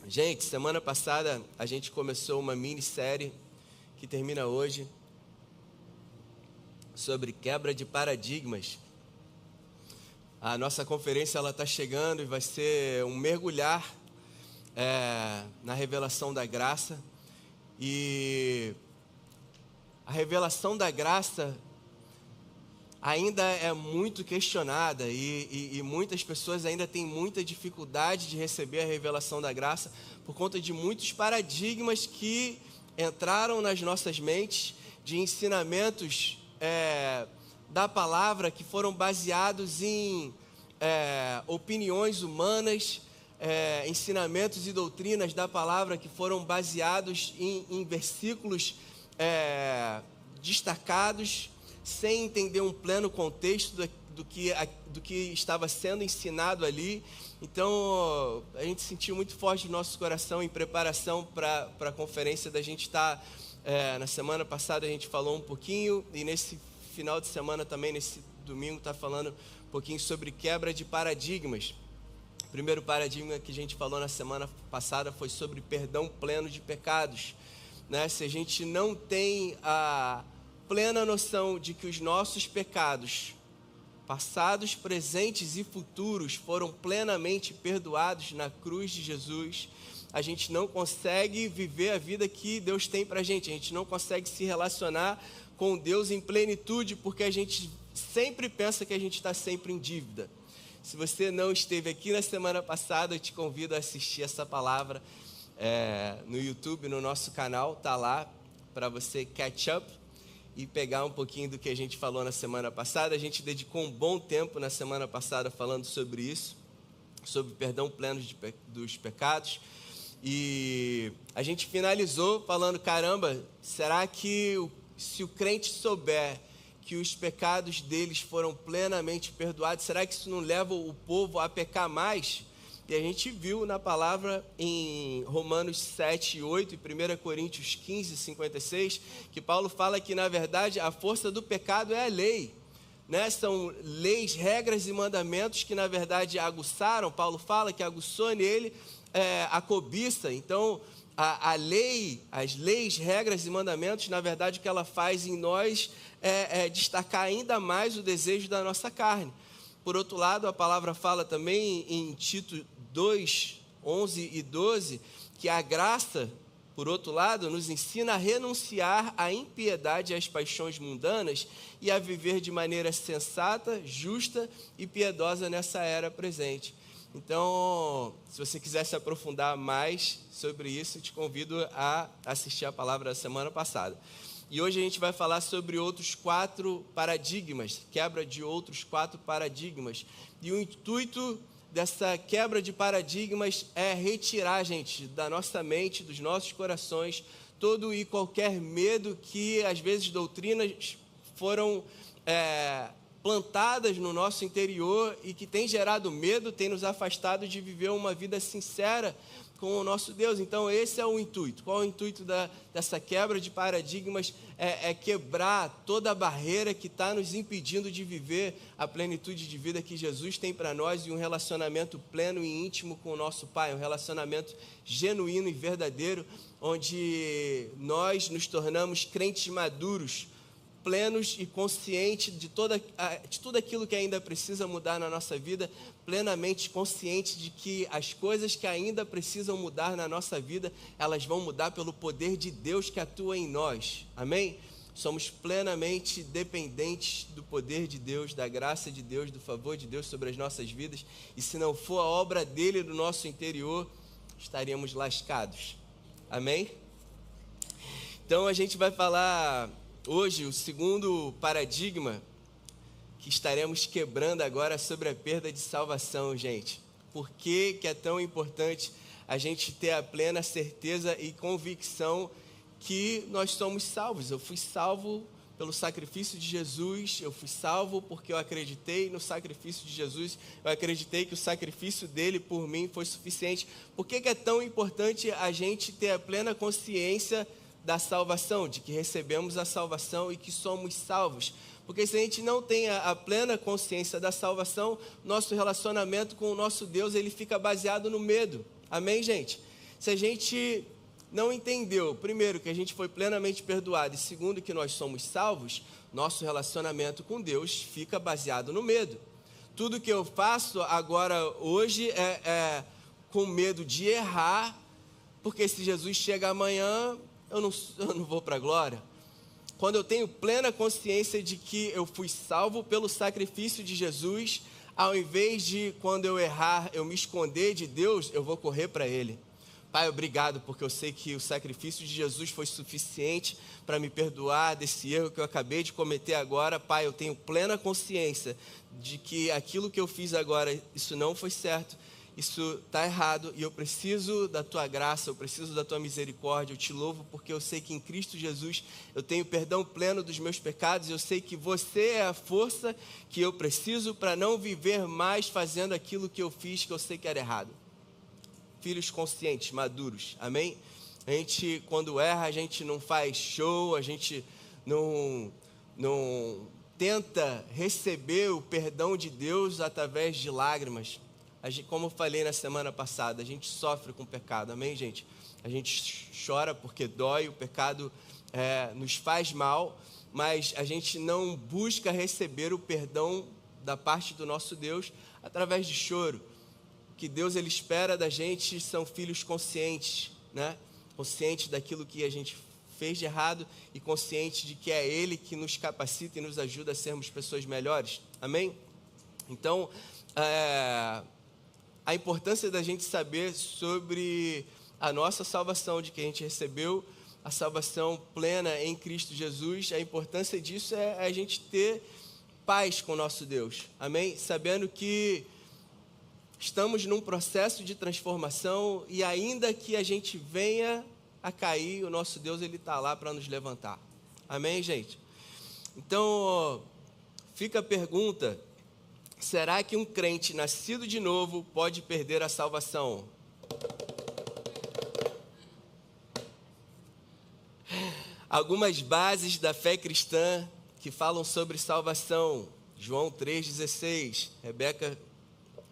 Gente, semana passada a gente começou uma minissérie que termina hoje sobre quebra de paradigmas. A nossa conferência ela está chegando e vai ser um mergulhar na revelação da graça. E a revelação da graça ainda é muito questionada e muitas pessoas ainda têm muita dificuldade de receber a revelação da graça por conta de muitos paradigmas que entraram nas nossas mentes, de ensinamentos da palavra que foram baseados em opiniões humanas, ensinamentos e doutrinas da palavra que foram baseados em versículos destacados, sem entender um pleno contexto do que estava sendo ensinado ali. Então, a gente sentiu muito forte no nosso coração em preparação para a conferência da gente estar. Na semana passada a gente falou um pouquinho, e nesse final de semana também, nesse domingo, está falando um pouquinho sobre quebra de paradigmas. O primeiro paradigma que a gente falou na semana passada foi sobre perdão pleno de pecados. Se a gente não tem a plena noção de que os nossos pecados, passados, presentes e futuros, foram plenamente perdoados na cruz de Jesus, a gente não consegue viver a vida que Deus tem pra gente. A gente não consegue se relacionar com Deus em plenitude, porque a gente sempre pensa que a gente está sempre em dívida. Se você não esteve aqui na semana passada, eu te convido a assistir essa palavra no YouTube, no nosso canal, tá lá para você catch up e pegar um pouquinho do que a gente falou na semana passada. A gente dedicou um bom tempo na semana passada falando sobre isso, sobre perdão pleno dos pecados. E a gente finalizou falando, caramba, será que se o crente souber que os pecados deles foram plenamente perdoados, será que isso não leva o povo a pecar mais? E a gente viu na palavra em Romanos 7, 8 e 1 Coríntios 15, 56, que Paulo fala que, na verdade, a força do pecado é a lei. São leis, regras e mandamentos que, na verdade, aguçaram. Paulo fala que aguçou nele a cobiça. Então, a lei, as leis, regras e mandamentos, na verdade, o que ela faz em nós é destacar ainda mais o desejo da nossa carne. Por outro lado, a palavra fala também em Tito 2, 11 e 12, que a graça, por outro lado, nos ensina a renunciar à impiedade e às paixões mundanas e a viver de maneira sensata, justa e piedosa nessa era presente. Então, se você quiser se aprofundar mais sobre isso, eu te convido a assistir a palavra da semana passada. E hoje a gente vai falar sobre outros 4 paradigmas, quebra de outros 4 paradigmas. E o intuito dessa quebra de paradigmas é retirar, gente, da nossa mente, dos nossos corações, todo e qualquer medo que, às vezes, doutrinas foram plantadas no nosso interior e que tem gerado medo, tem nos afastado de viver uma vida sincera com o nosso Deus. Então esse é o intuito. Qual é o intuito dessa quebra de paradigmas? É quebrar toda a barreira que está nos impedindo de viver a plenitude de vida que Jesus tem para nós e um relacionamento pleno e íntimo com o nosso Pai, um relacionamento genuíno e verdadeiro, onde nós nos tornamos crentes maduros, plenos e conscientes de tudo aquilo que ainda precisa mudar na nossa vida, plenamente conscientes de que as coisas que ainda precisam mudar na nossa vida, elas vão mudar pelo poder de Deus que atua em nós. Amém? Somos plenamente dependentes do poder de Deus, da graça de Deus, do favor de Deus sobre as nossas vidas. E se não for a obra dele no nosso interior, estaríamos lascados. Amém? Então a gente vai falar hoje o segundo paradigma que estaremos quebrando agora sobre a perda de salvação, gente. Por que é tão importante a gente ter a plena certeza e convicção que nós somos salvos? Eu fui salvo pelo sacrifício de Jesus, eu fui salvo porque eu acreditei no sacrifício de Jesus, eu acreditei que o sacrifício dele por mim foi suficiente. Por que é tão importante a gente ter a plena consciência da salvação, de que recebemos a salvação e que somos salvos? Porque se a gente não tem a plena consciência da salvação, nosso relacionamento com o nosso Deus, ele fica baseado no medo. Amém, gente? Se a gente não entendeu, primeiro, que a gente foi plenamente perdoado, e segundo, que nós somos salvos, nosso relacionamento com Deus fica baseado no medo. Tudo que eu faço agora, hoje, é com medo de errar, porque se Jesus chega amanhã, eu não vou para a glória. Quando eu tenho plena consciência de que eu fui salvo pelo sacrifício de Jesus, ao invés de, quando eu errar, eu me esconder de Deus, eu vou correr para Ele. Pai, obrigado, porque eu sei que o sacrifício de Jesus foi suficiente para me perdoar desse erro que eu acabei de cometer agora. Pai, eu tenho plena consciência de que aquilo que eu fiz agora, isso não foi certo, isso está errado, e eu preciso da Tua graça, eu preciso da Tua misericórdia. Eu te louvo porque eu sei que em Cristo Jesus eu tenho perdão pleno dos meus pecados, e eu sei que você é a força que eu preciso para não viver mais fazendo aquilo que eu fiz, que eu sei que era errado. Filhos conscientes, maduros, amém? A gente, quando erra, a gente não faz show, a gente não tenta receber o perdão de Deus através de lágrimas. Como eu falei na semana passada, a gente sofre com o pecado, amém, gente? A gente chora porque dói, o pecado nos faz mal, mas a gente não busca receber o perdão da parte do nosso Deus através de choro. Que Deus ele espera da gente são filhos conscientes, né? Conscientes daquilo que a gente fez de errado e conscientes de que é Ele que nos capacita e nos ajuda a sermos pessoas melhores, amém? Então, a importância da gente saber sobre a nossa salvação, de que a gente recebeu a salvação plena em Cristo Jesus, a importância disso é a gente ter paz com o nosso Deus, amém? Sabendo que estamos num processo de transformação e ainda que a gente venha a cair, o nosso Deus ele está lá para nos levantar. Amém, gente? Então, fica a pergunta: será que um crente nascido de novo pode perder a salvação? Algumas bases da fé cristã que falam sobre salvação. João 3,16. Rebeca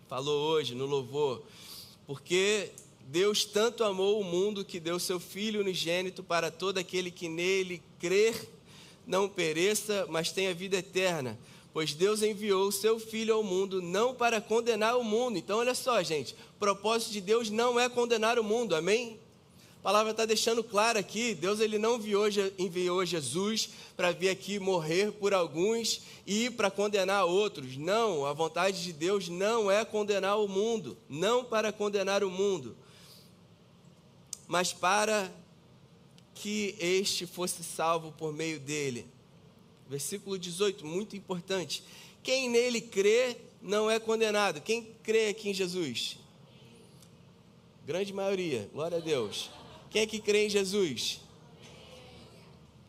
falou hoje no louvor. Porque Deus tanto amou o mundo que deu seu Filho unigênito para todo aquele que nele crer não pereça, mas tenha vida eterna. Pois Deus enviou o seu Filho ao mundo não para condenar o mundo. Então olha só, gente, o propósito de Deus não é condenar o mundo, amém? A palavra está deixando claro aqui, Deus ele não enviou Jesus para vir aqui morrer por alguns e para condenar outros. Não, a vontade de Deus não é condenar o mundo, não para condenar o mundo, mas para que este fosse salvo por meio dele. Versículo 18, muito importante. Quem nele crê não é condenado. Quem crê aqui em Jesus? Grande maioria, glória a Deus. Quem é que crê em Jesus?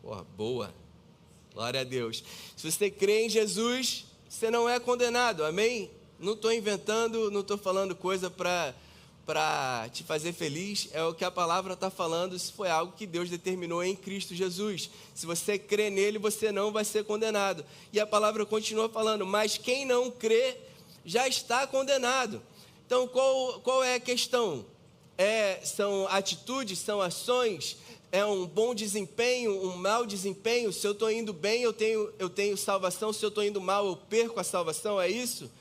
Porra, boa. Glória a Deus. Se você crê em Jesus, você não é condenado, amém? Não estou inventando, não estou falando coisa para te fazer feliz. É o que a palavra está falando, isso foi algo que Deus determinou em Cristo Jesus. Se você crê nele, você não vai ser condenado. E a palavra continua falando, mas quem não crê já está condenado. Então, qual é a questão? São atitudes, são ações, é um bom desempenho, um mau desempenho. Se eu estou indo bem, eu tenho salvação. Se eu estou indo mal, eu perco a salvação, é isso?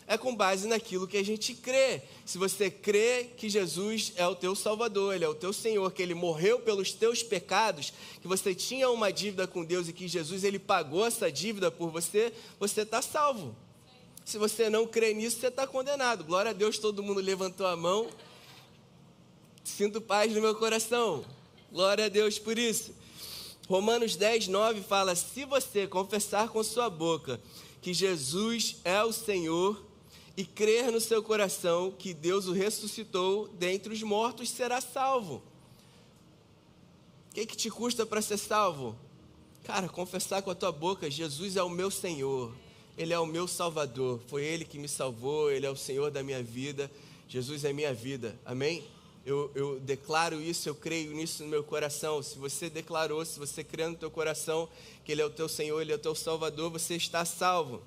É com base naquilo que a gente crê. Se você crê que Jesus é o teu Salvador, Ele é o teu Senhor, que Ele morreu pelos teus pecados, que você tinha uma dívida com Deus e que Jesus Ele pagou essa dívida por você, você está salvo. Se você não crê nisso, você está condenado. Glória a Deus, todo mundo levantou a mão. Sinto paz no meu coração. Glória a Deus por isso. Romanos 10:9 fala: se você confessar com sua boca que Jesus é o Senhor e crer no seu coração que Deus o ressuscitou dentre os mortos, será salvo. O que te custa para ser salvo? Cara, confessar com a tua boca: Jesus é o meu Senhor, Ele é o meu Salvador, foi Ele que me salvou, Ele é o Senhor da minha vida, Jesus é minha vida, amém? Eu declaro isso, eu creio nisso no meu coração. Se você declarou, se você crê no teu coração que Ele é o teu Senhor, Ele é o teu Salvador, você está salvo.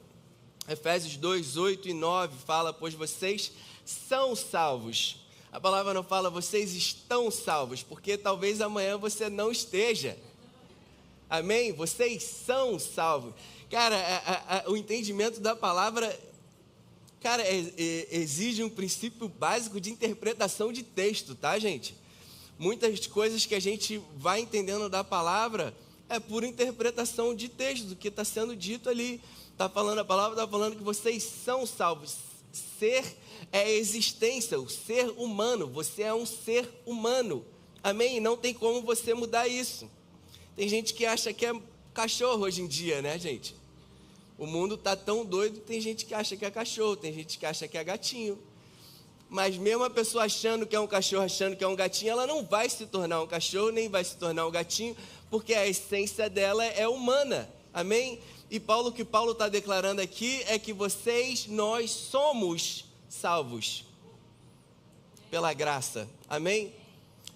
Efésios 2:8 e 9 fala: pois vocês são salvos, A palavra não fala, vocês estão salvos, porque talvez amanhã você não esteja. Amém? Vocês são salvos. Cara, o entendimento da palavra, cara, exige um princípio básico de interpretação de texto, tá, gente? Muitas coisas que a gente vai entendendo da palavra é por interpretação de texto, do que está sendo dito ali. A palavra está falando que vocês são salvos. Ser é existência, o ser humano. Você é um ser humano. Amém? E não tem como você mudar isso. Tem gente que acha que é cachorro hoje em dia, né, gente? O mundo está tão doido, tem gente que acha que é cachorro, tem gente que acha que é gatinho. Mas mesmo a pessoa achando que é um cachorro, achando que é um gatinho, ela não vai se tornar um cachorro, nem vai se tornar um gatinho, porque a essência dela é humana. Amém? E o que Paulo está declarando aqui é que nós somos salvos pela graça. Amém?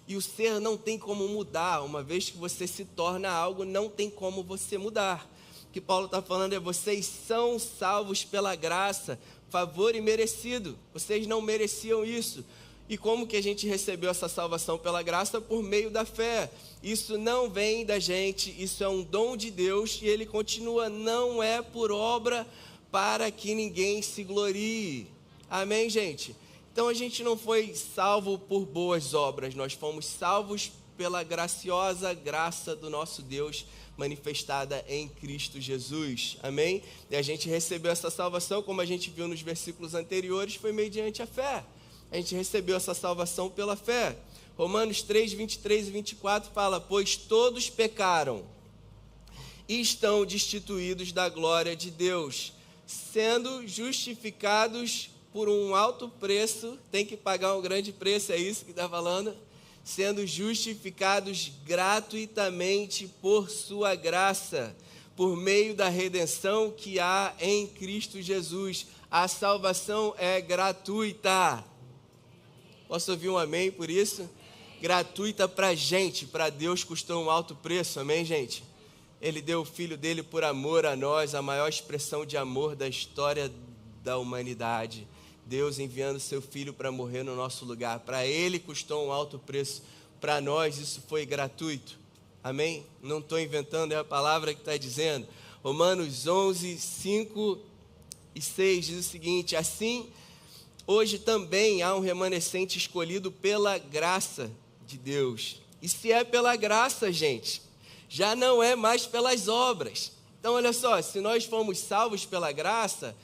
E o ser não tem como mudar. Uma vez que você se torna algo, não tem como você mudar. O que Paulo está falando é: vocês são salvos pela graça, favor imerecido. Vocês não mereciam isso. E como que a gente recebeu essa salvação pela graça? Por meio da fé. Isso não vem da gente, isso é um dom de Deus. E ele continua: não é por obra para que ninguém se glorie. Amém, gente? Então a gente não foi salvo por boas obras, nós fomos salvos pela graciosa graça do nosso Deus manifestada em Cristo Jesus. Amém? E a gente recebeu essa salvação, como a gente viu nos versículos anteriores, foi mediante a fé. A gente recebeu essa salvação pela fé. Romanos 3, 23 e 24 fala: pois todos pecaram e estão destituídos da glória de Deus, sendo justificados por um alto preço. Tem que pagar um grande preço, é isso que está falando? Sendo justificados gratuitamente por sua graça, por meio da redenção que há em Cristo Jesus. A salvação é gratuita. Posso ouvir um amém por isso? Gratuita para a gente, para Deus custou um alto preço, amém, gente? Ele deu o Filho dele por amor a nós, a maior expressão de amor da história da humanidade. Deus enviando seu Filho para morrer no nosso lugar. Para Ele custou um alto preço. Para nós isso foi gratuito. Amém? Não estou inventando, é a palavra que está dizendo. Romanos 11, 5 e 6 diz o seguinte: assim, hoje também há um remanescente escolhido pela graça de Deus. E se é pela graça, gente, já não é mais pelas obras. Então, olha só, se nós fomos salvos pela graça,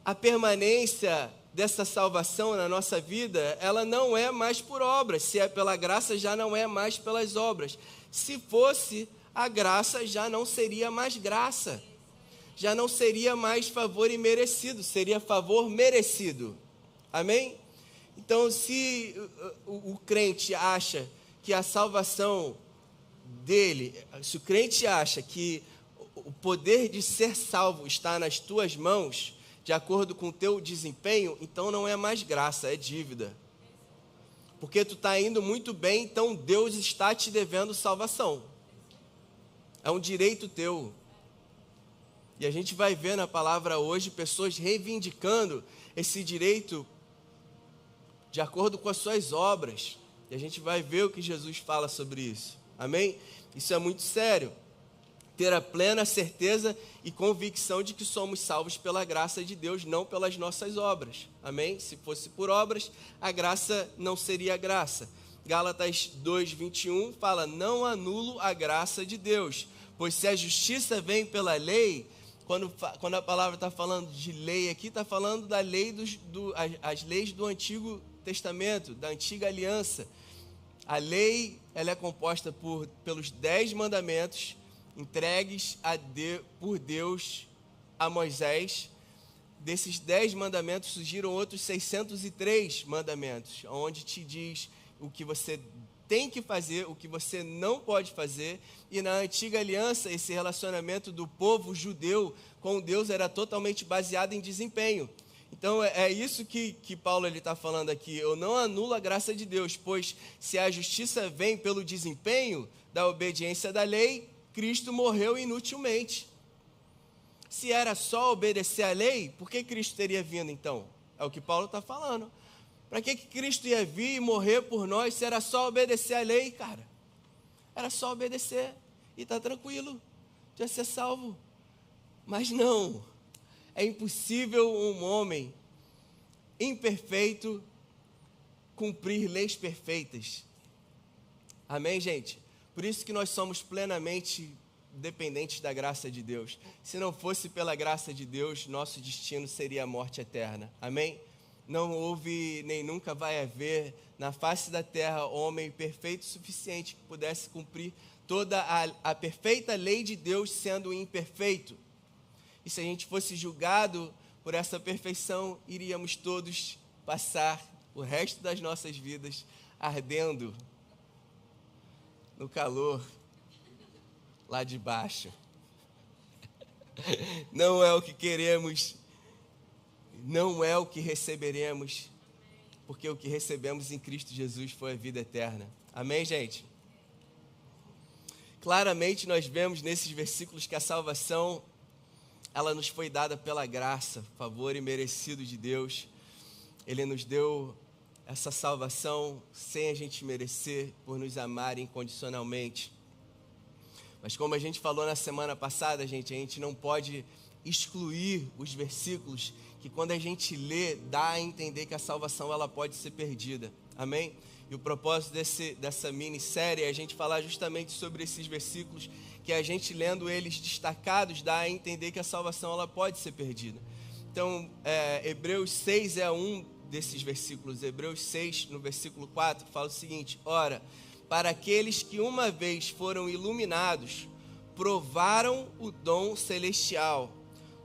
a permanência dessa salvação na nossa vida, ela não é mais por obras. Se é pela graça, já não é mais pelas obras. Se fosse a graça, já não seria mais graça. Já não seria mais favor imerecido, seria favor merecido. Amém? Então, se o crente acha que a salvação dele, se o crente acha que o poder de ser salvo está nas tuas mãos, de acordo com o teu desempenho, então não é mais graça, é dívida. Porque tu está indo muito bem, então Deus está te devendo salvação. É um direito teu. E a gente vai ver na palavra hoje pessoas reivindicando esse direito de acordo com as suas obras. E a gente vai ver o que Jesus fala sobre isso. Amém? Isso é muito sério. Ter a plena certeza e convicção de que somos salvos pela graça de Deus, não pelas nossas obras. Amém? Se fosse por obras, a graça não seria graça. Gálatas 2:21 fala: não anulo a graça de Deus, pois se a justiça vem pela lei, quando a palavra está falando de lei aqui, está falando da lei as leis do Antigo Testamento, da Antiga Aliança. A lei, ela é composta pelos 10 mandamentos entregues por Deus a Moisés. Desses 10 mandamentos surgiram outros 603 mandamentos, onde te diz o que você tem que fazer, o que você não pode fazer. E na Antiga Aliança, esse relacionamento do povo judeu com Deus era totalmente baseado em desempenho. Então é isso que Paulo está falando aqui: eu não anulo a graça de Deus, pois se a justiça vem pelo desempenho da obediência da lei, Cristo morreu inutilmente. Se era só obedecer à lei, por que Cristo teria vindo então? É o que Paulo está falando. Para que Cristo ia vir e morrer por nós se era só obedecer a lei, cara? Era só obedecer e tá tranquilo, já ser salvo. Mas não, é impossível um homem imperfeito cumprir leis perfeitas. Amém, gente? Por isso que nós somos plenamente dependentes da graça de Deus. Se não fosse pela graça de Deus, nosso destino seria a morte eterna. Amém? Não houve nem nunca vai haver na face da terra homem perfeito o suficiente que pudesse cumprir toda a perfeita lei de Deus sendo imperfeito. E se a gente fosse julgado por essa perfeição, iríamos todos passar o resto das nossas vidas ardendo no calor lá de baixo. Não é o que queremos, não é o que receberemos, porque o que recebemos em Cristo Jesus foi a vida eterna. Amém, gente? Claramente nós vemos nesses versículos que a salvação, ela nos foi dada pela graça, favor imerecido de Deus. Ele nos deu essa salvação sem a gente merecer, por nos amar incondicionalmente. Mas como a gente falou na semana passada, gente, a gente não pode excluir os versículos que quando a gente lê, dá a entender que a salvação ela pode ser perdida. Amém? E o propósito dessa minissérie é a gente falar justamente sobre esses versículos, que a gente lendo eles destacados, dá a entender que a salvação ela pode ser perdida. Então, Hebreus 6 é um desses versículos. Hebreus 6, no versículo 4, fala o seguinte: ora, para aqueles que uma vez foram iluminados, provaram o dom celestial,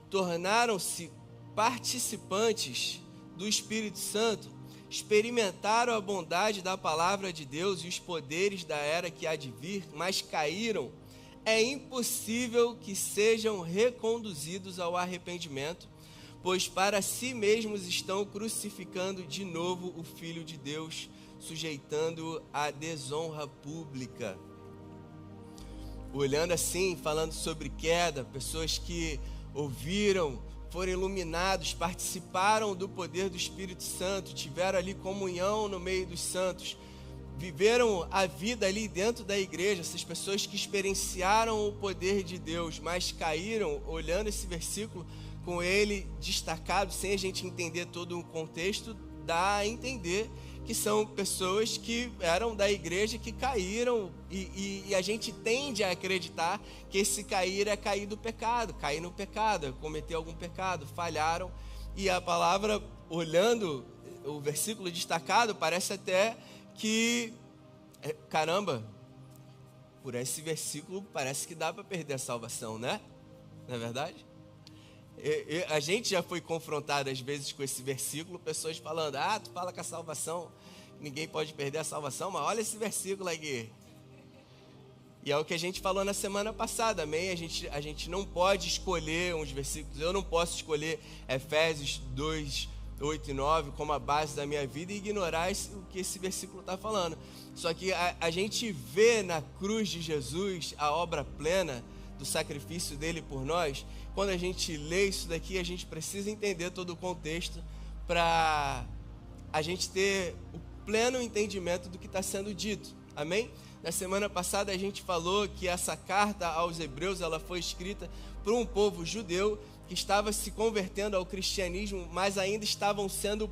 tornaram-se participantes do Espírito Santo, experimentaram a bondade da palavra de Deus e os poderes da era que há de vir, mas caíram, é impossível que sejam reconduzidos ao arrependimento, pois para si mesmos estão crucificando de novo o Filho de Deus, sujeitando-o à desonra pública. Olhando assim, falando sobre queda, pessoas que ouviram, foram iluminados, participaram do poder do Espírito Santo, tiveram ali comunhão no meio dos santos, viveram a vida ali dentro da igreja, essas pessoas que experienciaram o poder de Deus, mas caíram, olhando esse versículo, com ele destacado, sem a gente entender todo o contexto, dá a entender que são pessoas que eram da igreja que caíram, e a gente tende a acreditar que esse cair é cair do pecado, cair no pecado, é cometer algum pecado, falharam, e a palavra, olhando o versículo destacado, parece até que, caramba, por esse versículo parece que dá para perder a salvação, né? Não é verdade? A gente já foi confrontado às vezes com esse versículo, pessoas falando: tu fala que a salvação, ninguém pode perder a salvação, mas olha esse versículo aqui. E é o que a gente falou na semana passada, amém? A gente não pode escolher uns versículos, eu não posso escolher Efésios 2, 8 e 9 como a base da minha vida e ignorar o que esse versículo está falando. Só que a gente vê na cruz de Jesus a obra plena do sacrifício dele por nós. Quando a gente lê isso daqui, a gente precisa entender todo o contexto para a gente ter o pleno entendimento do que está sendo dito, amém? Na semana passada a gente falou que essa carta aos Hebreus, ela foi escrita por um povo judeu que estava se convertendo ao cristianismo, mas ainda estavam sendo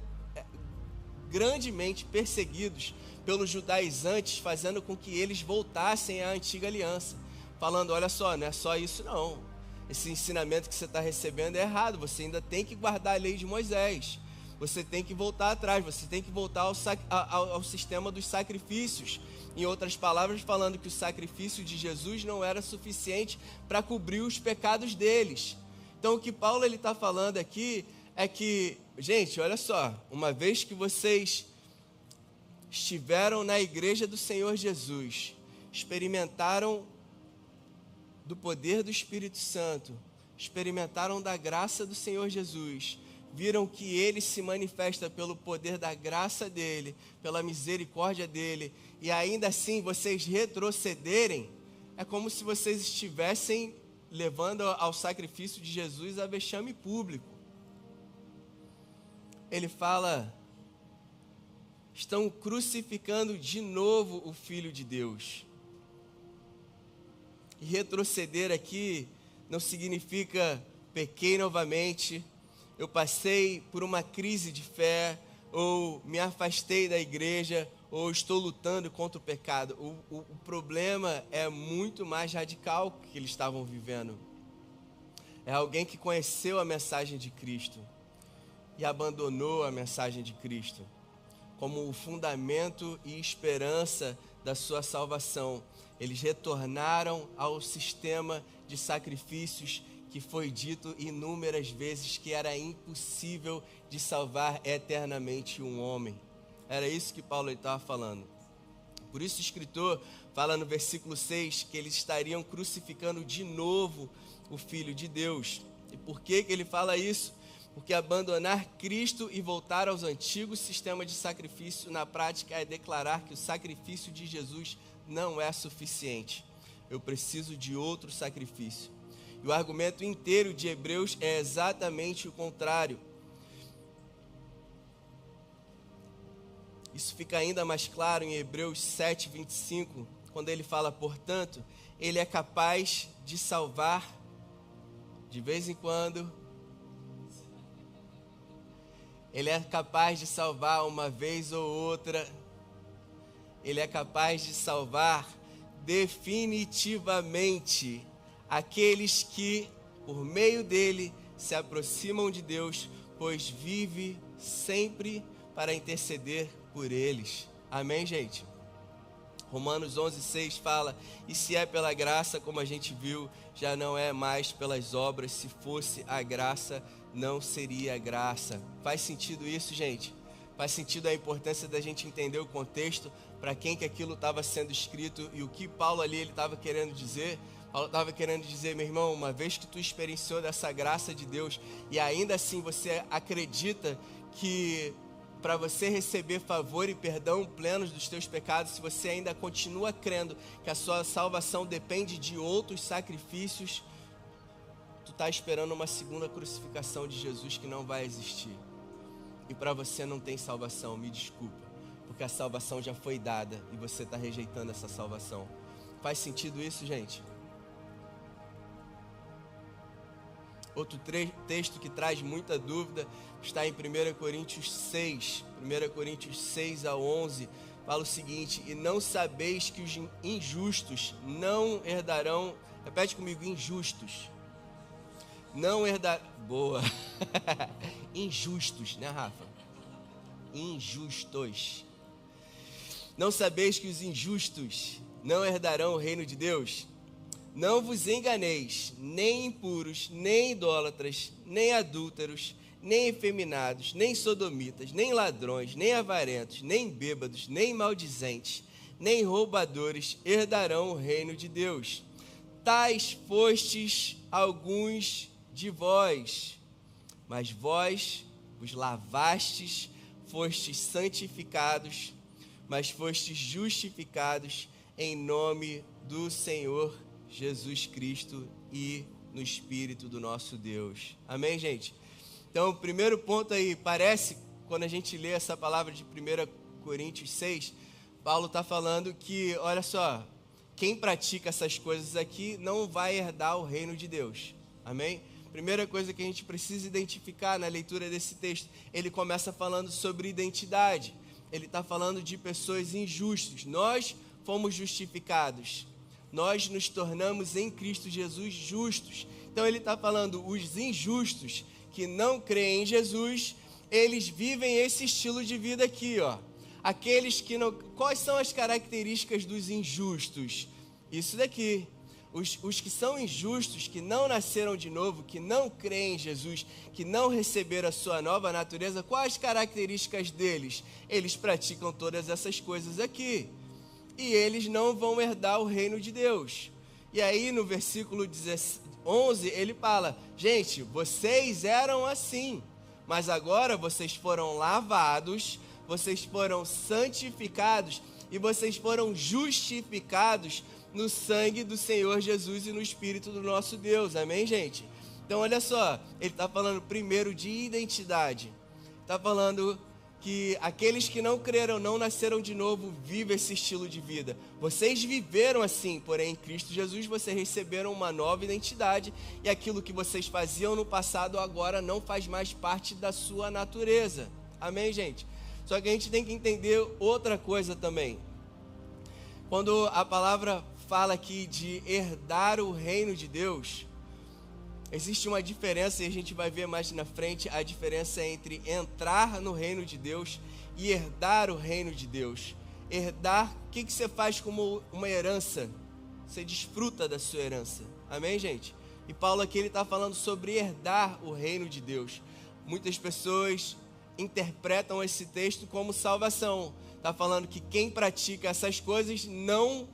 grandemente perseguidos pelos judaizantes, fazendo com que eles voltassem à antiga aliança, falando: olha só, não é só isso não, esse ensinamento que você está recebendo é errado, você ainda tem que guardar a lei de Moisés, você tem que voltar atrás, você tem que voltar ao sistema dos sacrifícios. Em outras palavras, falando que o sacrifício de Jesus não era suficiente para cobrir os pecados deles. Então o que Paulo está falando aqui é que, gente, olha só, uma vez que vocês estiveram na igreja do Senhor Jesus, experimentaram do poder do Espírito Santo, experimentaram da graça do Senhor Jesus, viram que ele se manifesta pelo poder da graça dele, pela misericórdia dele, e ainda assim vocês retrocederem, é como se vocês estivessem levando ao sacrifício de Jesus a vexame público. Ele fala: estão crucificando de novo o Filho de Deus. E retroceder aqui não significa pequei novamente, eu passei por uma crise de fé, ou me afastei da igreja, ou estou lutando contra o pecado. O problema é muito mais radical que eles estavam vivendo. É alguém que conheceu a mensagem de Cristo e abandonou a mensagem de Cristo como o fundamento e esperança da sua salvação. Eles retornaram ao sistema de sacrifícios que foi dito inúmeras vezes que era impossível de salvar eternamente um homem. Era isso que Paulo estava falando. Por isso o escritor fala no versículo 6 que eles estariam crucificando de novo o Filho de Deus. E por que ele fala isso? Porque abandonar Cristo e voltar aos antigos sistemas de sacrifício, na prática, é declarar que o sacrifício de Jesus não é suficiente. Eu preciso de outro sacrifício. E o argumento inteiro de Hebreus é exatamente o contrário. Isso fica ainda mais claro em Hebreus 7:25, quando ele fala, portanto, ele é capaz de salvar, de vez em quando, ele é capaz de salvar uma vez ou outra, ele é capaz de salvar definitivamente aqueles que, por meio dele, se aproximam de Deus, pois vive sempre para interceder por eles. Amém, gente? Romanos 11:6 fala, e se é pela graça, como a gente viu, já não é mais pelas obras. Se fosse a graça, não seria graça. Faz sentido isso, gente? Faz sentido a importância da gente entender o contexto, para quem que aquilo estava sendo escrito e o que Paulo ali ele estava querendo dizer. Paulo estava querendo dizer, meu irmão, uma vez que tu experienciou dessa graça de Deus e ainda assim você acredita que para você receber favor e perdão plenos dos teus pecados, se você ainda continua crendo que a sua salvação depende de outros sacrifícios, tu está esperando uma segunda crucificação de Jesus que não vai existir. E para você não tem salvação, me desculpa, porque a salvação já foi dada e você está rejeitando essa salvação. Faz sentido isso, gente? Outro texto que traz muita dúvida está em 1 Coríntios 6, 1 Coríntios 6-11, fala o seguinte, e não sabeis que os injustos não herdarão, repete comigo, injustos, não herdarão, boa, injustos, né, Rafa? Injustos. Não sabeis que os injustos não herdarão o reino de Deus? Não vos enganeis, nem impuros, nem idólatras, nem adúlteros, nem efeminados, nem sodomitas, nem ladrões, nem avarentos, nem bêbados, nem maldizentes, nem roubadores herdarão o reino de Deus. Tais fostes alguns de vós, mas vós vos lavastes, fostes santificados, mas fostes justificados em nome do Senhor Jesus Cristo e no Espírito do nosso Deus. Amém, gente? Então, o primeiro ponto aí, parece, quando a gente lê essa palavra de 1 Coríntios 6, Paulo está falando que, olha só, quem pratica essas coisas aqui não vai herdar o reino de Deus. Amém? Primeira coisa que a gente precisa identificar na leitura desse texto, ele começa falando sobre identidade. Ele está falando de pessoas injustas. Nós fomos justificados. Nós nos tornamos em Cristo Jesus justos. Então ele está falando, os injustos que não creem em Jesus, eles vivem esse estilo de vida aqui, ó. Aqueles que não... Quais são as características dos injustos? Isso daqui. Os que são injustos, que não nasceram de novo, que não creem em Jesus, que não receberam a sua nova natureza, quais as características deles? Eles praticam todas essas coisas aqui. E eles não vão herdar o reino de Deus. E aí no versículo 11 ele fala, gente, vocês eram assim, mas agora vocês foram lavados, vocês foram santificados e vocês foram justificados no sangue do Senhor Jesus e no Espírito do nosso Deus. Amém, gente? Então olha só, ele está falando primeiro de identidade, está falando que aqueles que não creram, não nasceram de novo, vivem esse estilo de vida. Vocês viveram assim, porém em Cristo Jesus vocês receberam uma nova identidade e aquilo que vocês faziam no passado agora não faz mais parte da sua natureza. Amém, gente? Só que a gente tem que entender outra coisa também. Quando a palavra fala aqui de herdar o reino de Deus, existe uma diferença, e a gente vai ver mais na frente a diferença entre entrar no reino de Deus e herdar o reino de Deus. Herdar, o que você faz como uma herança? Você desfruta da sua herança. Amém, gente? E Paulo aqui ele está falando sobre herdar o reino de Deus. Muitas pessoas interpretam esse texto como salvação. Está falando que quem pratica essas coisas não...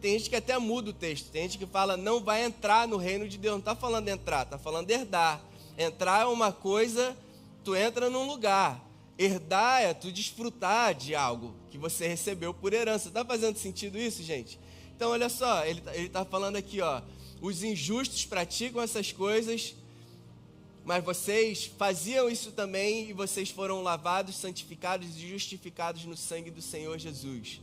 Tem gente que até muda o texto, tem gente que fala não vai entrar no reino de Deus, não está falando entrar, está falando herdar. Entrar é uma coisa, tu entra num lugar. Herdar é tu desfrutar de algo que você recebeu por herança. Está fazendo sentido isso, gente? Então olha só, ele está falando aqui, ó, os injustos praticam essas coisas, mas vocês faziam isso também e vocês foram lavados, santificados e justificados no sangue do Senhor Jesus.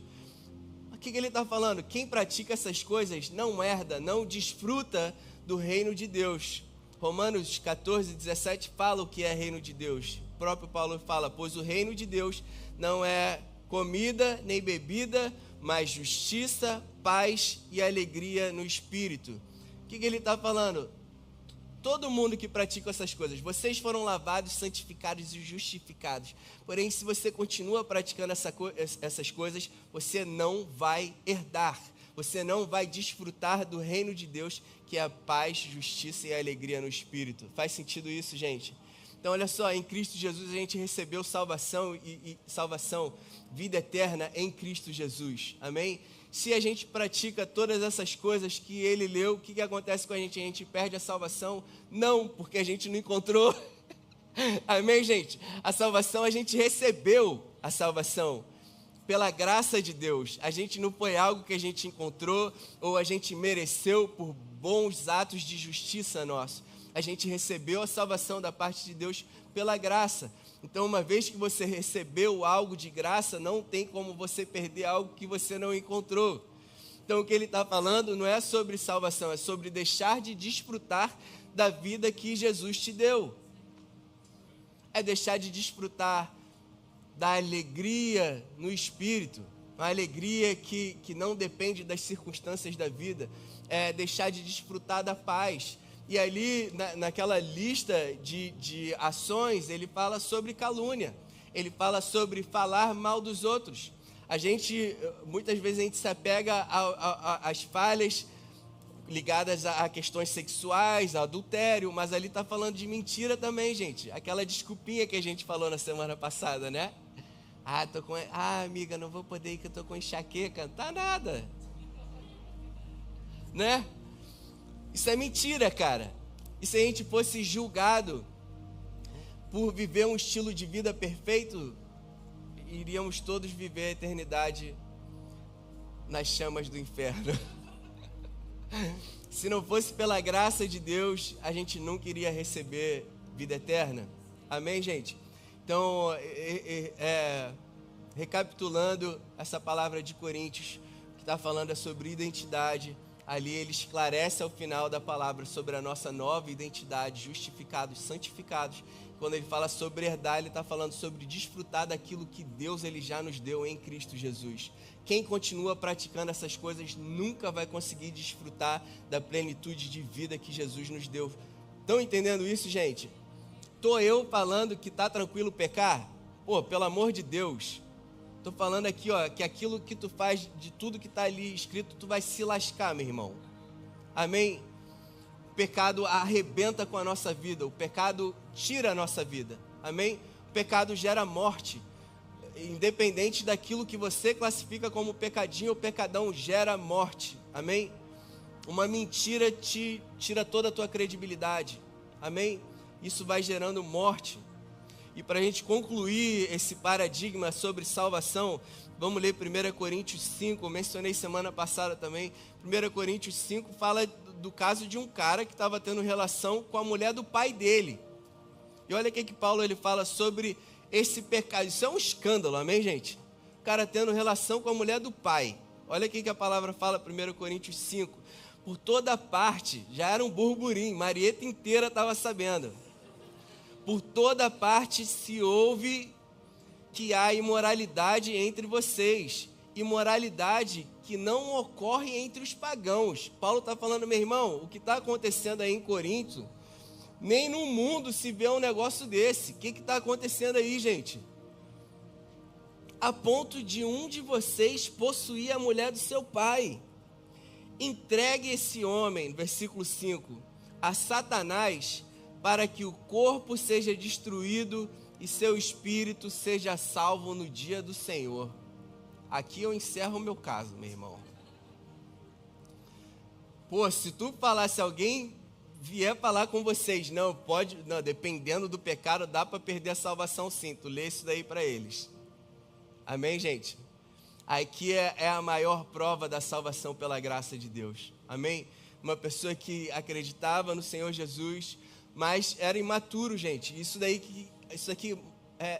O que ele está falando? Quem pratica essas coisas não herda, não desfruta do reino de Deus. Romanos 14, 17 fala o que é reino de Deus. O próprio Paulo fala, pois o reino de Deus não é comida nem bebida, mas justiça, paz e alegria no Espírito. O que ele está falando? Todo mundo que pratica essas coisas, vocês foram lavados, santificados e justificados. Porém, se você continua praticando essas coisas, você não vai herdar. Você não vai desfrutar do reino de Deus, que é a paz, justiça e alegria no Espírito. Faz sentido isso, gente? Então, olha só, em Cristo Jesus a gente recebeu salvação salvação, vida eterna em Cristo Jesus. Amém? Se a gente pratica todas essas coisas que ele leu, o que acontece com a gente? A gente perde a salvação? Não, porque a gente não encontrou. Amém, gente? A salvação, a gente recebeu a salvação pela graça de Deus. A gente não foi algo que a gente encontrou ou a gente mereceu por bons atos de justiça nosso. A gente recebeu a salvação da parte de Deus pela graça. Então, uma vez que você recebeu algo de graça, não tem como você perder algo que você não encontrou. Então, o que ele está falando não é sobre salvação, é sobre deixar de desfrutar da vida que Jesus te deu. É deixar de desfrutar da alegria no Espírito, uma alegria que não depende das circunstâncias da vida. É deixar de desfrutar da paz. E ali, naquela lista de ações, ele fala sobre calúnia. Ele fala sobre falar mal dos outros. Muitas vezes a gente se apega às falhas ligadas a questões sexuais, a adultério, mas ali está falando de mentira também, gente. Aquela desculpinha que a gente falou na semana passada, né? Amiga, não vou poder ir que eu tô com enxaqueca. Tá nada. Né? Isso é mentira, cara. E se a gente fosse julgado por viver um estilo de vida perfeito, iríamos todos viver a eternidade nas chamas do inferno. Se não fosse pela graça de Deus, a gente nunca iria receber vida eterna. Amém, gente? Então, recapitulando essa palavra de Coríntios, que está falando sobre identidade. Ali ele esclarece ao final da palavra sobre a nossa nova identidade, justificados, santificados. Quando ele fala sobre herdar, ele está falando sobre desfrutar daquilo que Deus ele já nos deu em Cristo Jesus. Quem continua praticando essas coisas nunca vai conseguir desfrutar da plenitude de vida que Jesus nos deu. Estão entendendo isso, gente? Estou eu falando que está tranquilo pecar? Pô, pelo amor de Deus. Estou falando aqui, ó, que aquilo que tu faz, de tudo que está ali escrito, tu vai se lascar, meu irmão. Amém? O pecado arrebenta com a nossa vida. O pecado tira a nossa vida. Amém? O pecado gera morte. Independente daquilo que você classifica como pecadinho ou pecadão, gera morte. Amém? Uma mentira te tira toda a tua credibilidade. Amém? Isso vai gerando morte. E para a gente concluir esse paradigma sobre salvação, vamos ler 1 Coríntios 5, eu mencionei semana passada também. 1 Coríntios 5 fala do caso de um cara que estava tendo relação com a mulher do pai dele. E olha o que Paulo ele fala sobre esse pecado, isso é um escândalo, amém, gente? O cara tendo relação com a mulher do pai. Olha aqui que a palavra fala, 1 Coríntios 5. Por toda parte, já era um burburinho, Marieta inteira estava sabendo. Por toda parte se ouve que há imoralidade entre vocês. Imoralidade que não ocorre entre os pagãos. Paulo está falando, meu irmão, o que está acontecendo aí em Corinto, nem no mundo se vê um negócio desse. O que está acontecendo aí, gente? A ponto de um de vocês possuir a mulher do seu pai. Entregue esse homem, versículo 5, a Satanás, para que o corpo seja destruído e seu espírito seja salvo no dia do Senhor. Aqui eu encerro o meu caso, meu irmão. Pô, se tu falasse, alguém vier falar com vocês, não, pode, não, dependendo do pecado, dá para perder a salvação sim, tu lê isso daí para eles. Amém, gente? Aqui é a maior prova da salvação pela graça de Deus. Amém? Uma pessoa que acreditava no Senhor Jesus, mas era imaturo, gente. Isso aqui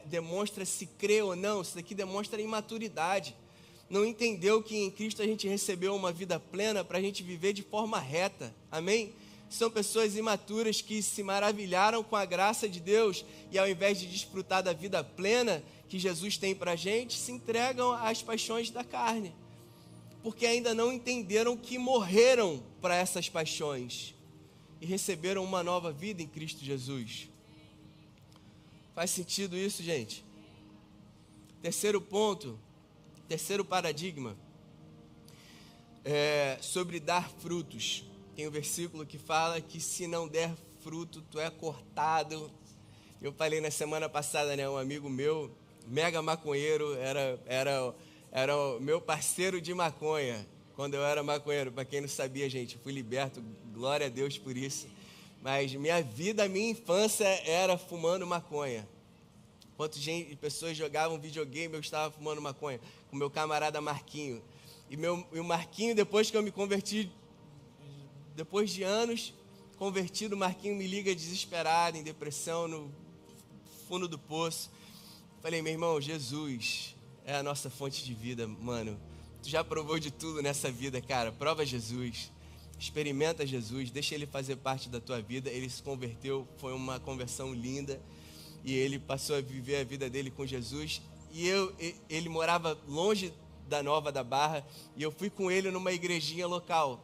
demonstra se crê ou não. Isso daqui demonstra imaturidade. Não entendeu que em Cristo a gente recebeu uma vida plena para a gente viver de forma reta. Amém? São pessoas imaturas que se maravilharam com a graça de Deus e ao invés de desfrutar da vida plena que Jesus tem para a gente, se entregam às paixões da carne. Porque ainda não entenderam que morreram para essas paixões e receberam uma nova vida em Cristo Jesus. Faz sentido isso, gente? Terceiro ponto, terceiro paradigma, sobre dar frutos. Tem um versículo que fala que se não der fruto, tu é cortado. Eu falei na semana passada, né, um amigo meu, mega maconheiro, era o meu parceiro de maconha, quando eu era maconheiro. Para quem não sabia, gente, eu fui liberto, glória a Deus por isso. Mas minha vida, minha infância era fumando maconha. Enquanto pessoas jogavam videogame, eu estava fumando maconha, com meu camarada Marquinho. E o Marquinho, depois que eu me converti, depois de anos convertido, o Marquinho me liga desesperado, em depressão, no fundo do poço. Falei, meu irmão, Jesus é a nossa fonte de vida, mano. Tu já provou de tudo nessa vida, cara. Prova Jesus, experimenta Jesus, deixa Ele fazer parte da tua vida. Ele se converteu, foi uma conversão linda. E ele passou a viver a vida dele com Jesus. E ele morava longe da Nova da Barra. E eu fui com ele numa igrejinha local.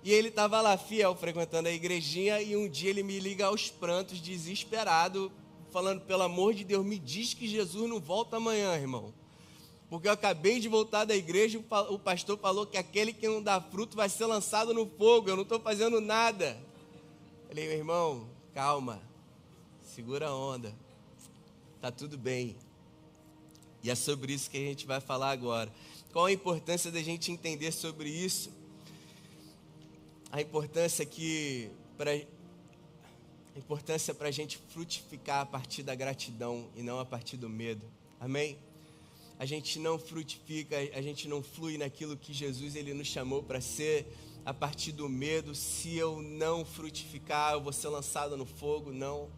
E ele estava lá fiel, frequentando a igrejinha. E um dia ele me liga aos prantos, desesperado, falando, pelo amor de Deus, me diz que Jesus não volta amanhã, irmão. Porque eu acabei de voltar da igreja, o pastor falou que aquele que não dá fruto vai ser lançado no fogo, eu não estou fazendo nada. Falei, meu irmão, calma, segura a onda, tá tudo bem. E é sobre isso que a gente vai falar agora. Qual a importância da gente entender sobre isso? A importância para a gente frutificar a partir da gratidão e não a partir do medo. Amém? A gente não frutifica, a gente não flui naquilo que Jesus ele nos chamou para ser a partir do medo. Se eu não frutificar, eu vou ser lançado no fogo. Não.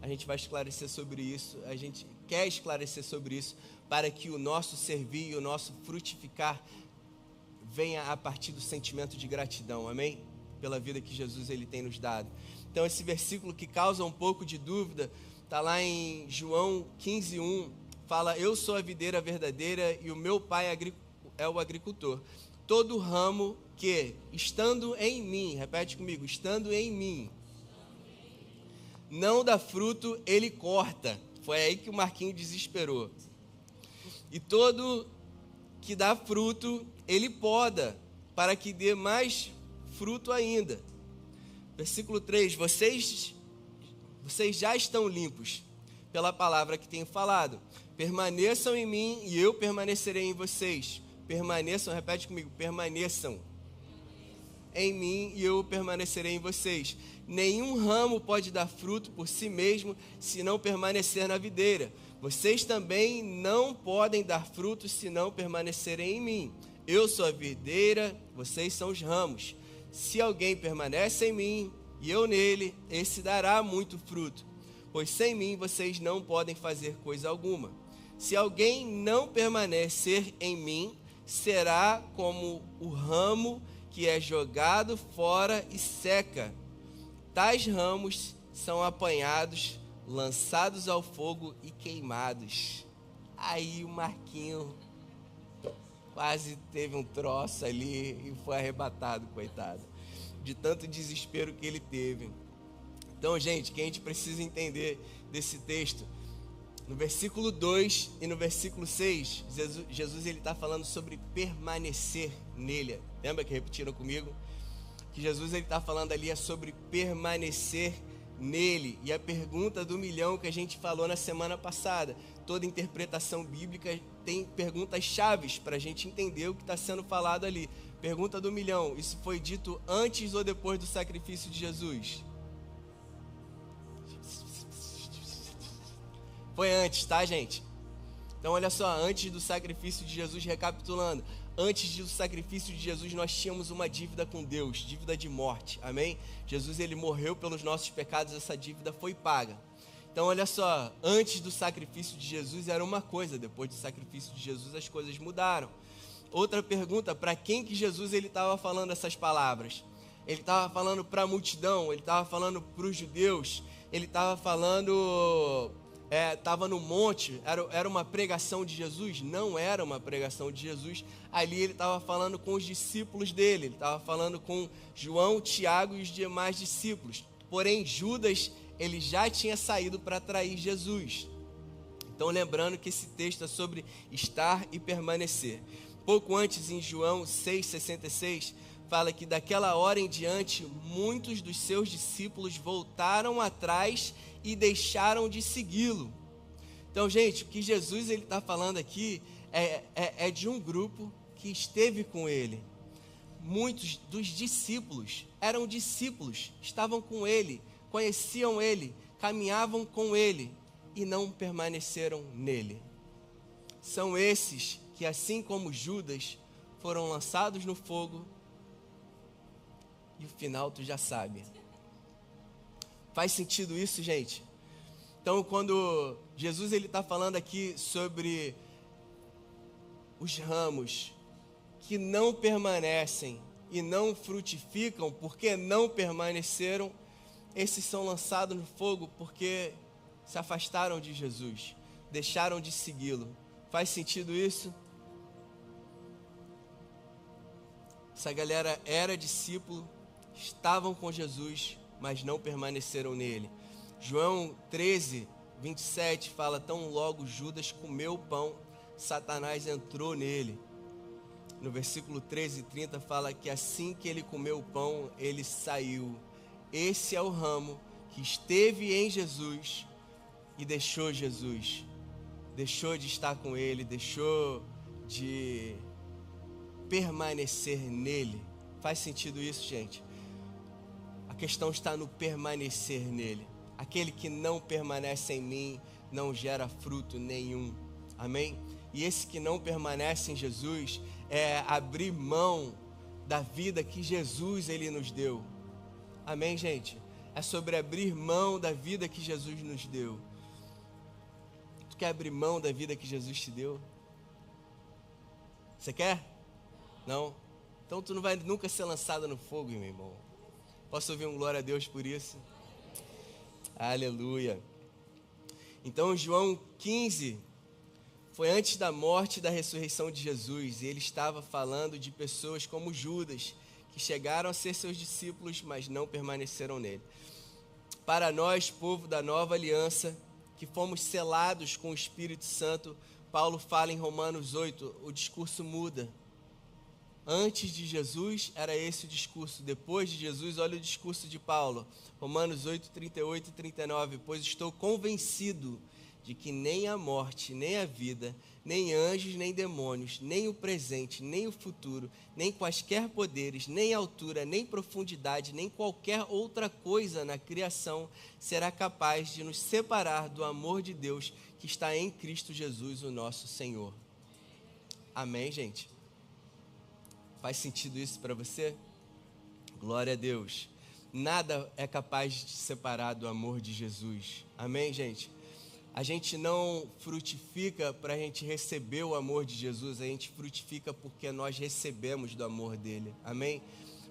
A gente vai esclarecer sobre isso. A gente quer esclarecer sobre isso para que o nosso servir e o nosso frutificar venha a partir do sentimento de gratidão. Amém? Pela vida que Jesus ele tem nos dado. Então esse versículo que causa um pouco de dúvida, está lá em João 15:1, fala, eu sou a videira verdadeira e o meu pai é o agricultor. Todo ramo que, estando em mim, repete comigo, estando em mim, não dá fruto, ele corta. Foi aí que o Marquinho desesperou. E todo que dá fruto, ele poda, para que dê mais fruto ainda. Versículo 3, vocês já estão limpos pela palavra que tenho falado. Permaneçam em mim e eu permanecerei em vocês. Permaneçam, repete comigo, permaneçam em mim e eu permanecerei em vocês. Nenhum ramo pode dar fruto por si mesmo se não permanecer na videira. Vocês também não podem dar fruto se não permanecerem em mim. Eu sou a videira, vocês são os ramos. Se alguém permanece em mim e eu nele, esse dará muito fruto. pois sem mim vocês não podem fazer coisa alguma. Se alguém não permanecer em mim, será como o ramo que é jogado fora e seca. Tais ramos são apanhados, lançados ao fogo e queimados. Aí o Marquinho quase teve um troço ali e foi arrebatado, coitado, de tanto desespero que ele teve. Então, gente, o que a gente precisa entender desse texto, no versículo 2 e no versículo 6, Jesus ele está falando sobre permanecer nele. Lembra que repetiram comigo? Que Jesus ele está falando ali é sobre permanecer nele. E a pergunta do milhão que a gente falou na semana passada, toda interpretação bíblica tem perguntas chaves para a gente entender o que está sendo falado ali. Pergunta do milhão: isso foi dito antes ou depois do sacrifício de Jesus? Foi antes, tá, gente? Então olha só, antes do sacrifício de Jesus, recapitulando, antes do sacrifício de Jesus nós tínhamos uma dívida com Deus, dívida de morte, amém? Jesus ele morreu pelos nossos pecados, essa dívida foi paga. Então olha só, antes do sacrifício de Jesus era uma coisa, depois do sacrifício de Jesus as coisas mudaram. Outra pergunta, para quem que Jesus ele estava falando essas palavras? Ele estava falando para a multidão, ele estava falando para os judeus, ele estava falando... estava no monte, era uma pregação de Jesus? Não era uma pregação de Jesus. Ali ele estava falando com os discípulos dele, ele estava falando com João, Tiago e os demais discípulos. Porém, Judas, ele já tinha saído para trair Jesus. Então, lembrando que esse texto é sobre estar e permanecer. Pouco antes, em João 6,66, fala que daquela hora em diante, muitos dos seus discípulos voltaram atrás e deixaram de segui-lo. Então, gente, o que Jesus está falando aqui é de um grupo que esteve com ele. Muitos dos discípulos eram discípulos, estavam com ele, conheciam ele, caminhavam com ele e não permaneceram nele. São esses que, assim como Judas, foram lançados no fogo e o final tu já sabe. Faz sentido isso, gente? Então, quando Jesus está falando aqui sobre os ramos que não permanecem e não frutificam porque não permaneceram, esses são lançados no fogo porque se afastaram de Jesus, deixaram de segui-lo. Faz sentido isso? Essa galera era discípulo, estavam com Jesus, mas não permaneceram nele. João 13, 27 fala: tão logo Judas comeu o pão, Satanás entrou nele. No versículo 13 e 30 fala que assim que ele comeu o pão, ele saiu. Esse é o ramo que esteve em Jesus e deixou Jesus. Deixou de estar com ele, deixou de permanecer nele. Faz sentido isso, gente? A questão está no permanecer nele. Aquele que não permanece em mim não gera fruto nenhum. Amém? E esse que não permanece em Jesus é abrir mão da vida que Jesus ele nos deu. Amém, gente? É sobre abrir mão da vida que Jesus nos deu. Tu quer abrir mão da vida que Jesus te deu? Você quer? Não? Então tu não vai nunca ser lançado no fogo, meu irmão. Posso ouvir um glória a Deus por isso? Aleluia. Então João 15 foi antes da morte e da ressurreição de Jesus. E ele estava falando de pessoas como Judas, que chegaram a ser seus discípulos, mas não permaneceram nele. Para nós, povo da nova aliança, que fomos selados com o Espírito Santo, Paulo fala em Romanos 8, o discurso muda. Antes de Jesus era esse o discurso, depois de Jesus, olha o discurso de Paulo, Romanos 8, 38 e 39, pois estou convencido de que nem a morte, nem a vida, nem anjos, nem demônios, nem o presente, nem o futuro, nem quaisquer poderes, nem altura, nem profundidade, nem qualquer outra coisa na criação será capaz de nos separar do amor de Deus que está em Cristo Jesus, o nosso Senhor. Amém, gente? Faz sentido isso para você? Glória a Deus. nada é capaz de te separar do amor de Jesus. Amém, gente? A gente não frutifica para a gente receber o amor de Jesus, a gente frutifica porque nós recebemos do amor dele. Amém?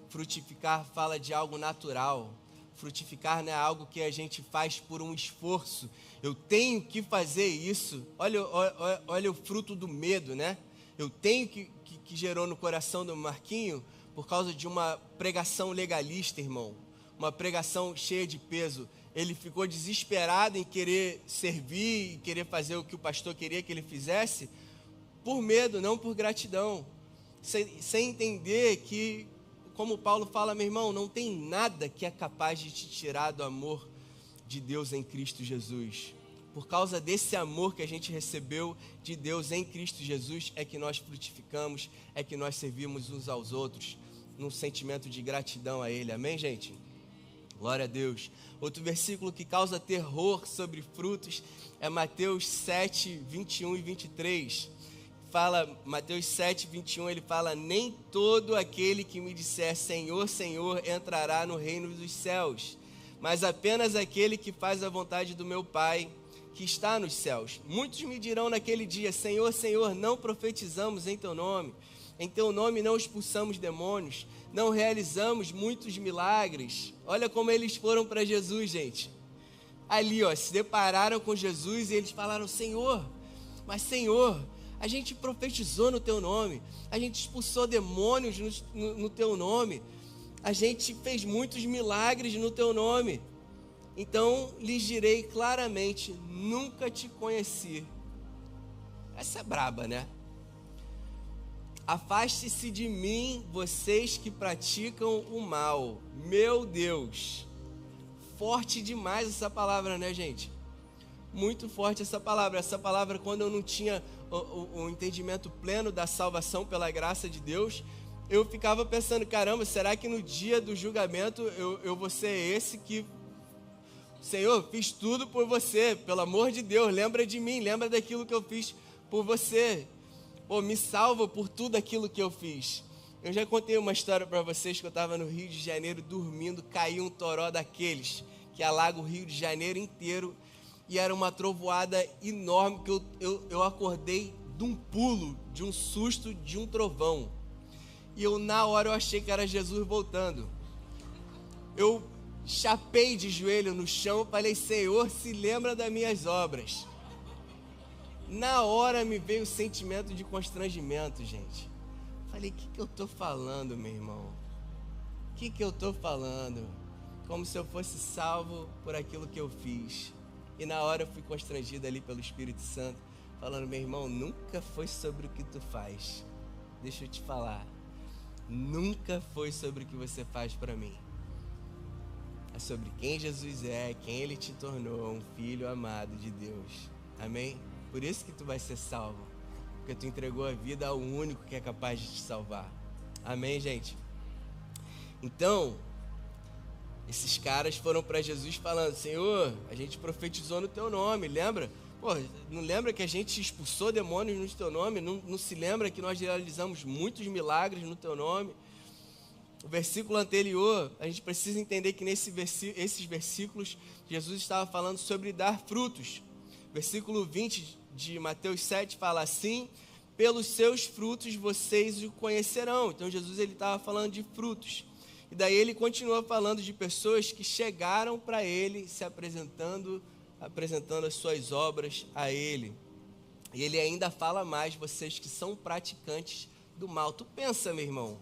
Frutificar fala de algo natural. Frutificar não é algo que a gente faz por um esforço. Eu tenho que fazer isso. Olha o fruto do medo, né? Eu tenho que gerou no coração do Marquinho por causa de uma pregação legalista, irmão. Uma pregação cheia de peso. Ele ficou desesperado em querer servir, e querer fazer o que o pastor queria que ele fizesse, por medo, não por gratidão. Sem entender que, como Paulo fala, meu irmão, não tem nada que é capaz de te tirar do amor de Deus em Cristo Jesus. Por causa desse amor que a gente recebeu de Deus em Cristo Jesus, é que nós frutificamos, é que nós servimos uns aos outros, num sentimento de gratidão a Ele. Amém, gente? Glória a Deus. Outro versículo que causa terror sobre frutos é Mateus 7, 21 e 23. Mateus 7, 21, ele fala: nem todo aquele que me disser Senhor, Senhor, entrará no reino dos céus, mas apenas aquele que faz a vontade do meu Pai que está nos céus. Muitos me dirão naquele dia: Senhor, Senhor, não profetizamos em teu nome não expulsamos demônios, não realizamos muitos milagres. Olha como eles foram para Jesus, gente. Ali, se depararam com Jesus e eles falaram: Senhor, mas Senhor, a gente profetizou no teu nome, a gente expulsou demônios no teu nome, a gente fez muitos milagres no teu nome. Então lhes direi claramente: nunca te conheci. Essa é braba, né? Afaste-se de mim, vocês que praticam o mal. Meu Deus, forte demais essa palavra, né, gente? Muito forte essa palavra. Essa palavra, quando eu não tinha o entendimento pleno da salvação pela graça de Deus, eu ficava pensando: caramba, será que no dia do julgamento eu vou ser esse que... Senhor, fiz tudo por você, pelo amor de Deus, lembra de mim, lembra daquilo que eu fiz por você. Pô, me salva por tudo aquilo que eu fiz. Eu já contei uma história para vocês que eu estava no Rio de Janeiro dormindo, caiu um toró daqueles que alaga o Rio de Janeiro inteiro, e era uma trovoada enorme que eu acordei de um pulo, de um susto, de um trovão. E na hora eu achei que era Jesus voltando. Eu chapei de joelho no chão, falei: Senhor, se lembra das minhas obras. Na hora me veio o sentimento de constrangimento, gente. Falei: o que eu estou falando, meu irmão? O que eu estou falando? Como se eu fosse salvo por aquilo que eu fiz. E na hora eu fui constrangido ali pelo Espírito Santo, falando: meu irmão, nunca foi sobre o que tu faz. Deixa eu te falar. Nunca foi sobre o que você faz para mim. É sobre quem Jesus é, quem Ele te tornou, um filho amado de Deus. Amém? Por isso que tu vai ser salvo, porque tu entregou a vida ao único que é capaz de te salvar. Amém, gente? Então, esses caras foram para Jesus falando: Senhor, a gente profetizou no teu nome, lembra? Pô, não lembra que a gente expulsou demônios no teu nome? Não se lembra que nós realizamos muitos milagres no teu nome? O versículo anterior, a gente precisa entender que esses versículos, Jesus estava falando sobre dar frutos. Versículo 20 de Mateus 7 fala assim: pelos seus frutos vocês o conhecerão. Então Jesus estava falando de frutos. E daí ele continua falando de pessoas que chegaram para ele, se apresentando as suas obras a ele. E ele ainda fala mais: vocês que são praticantes do mal. Tu pensa, meu irmão,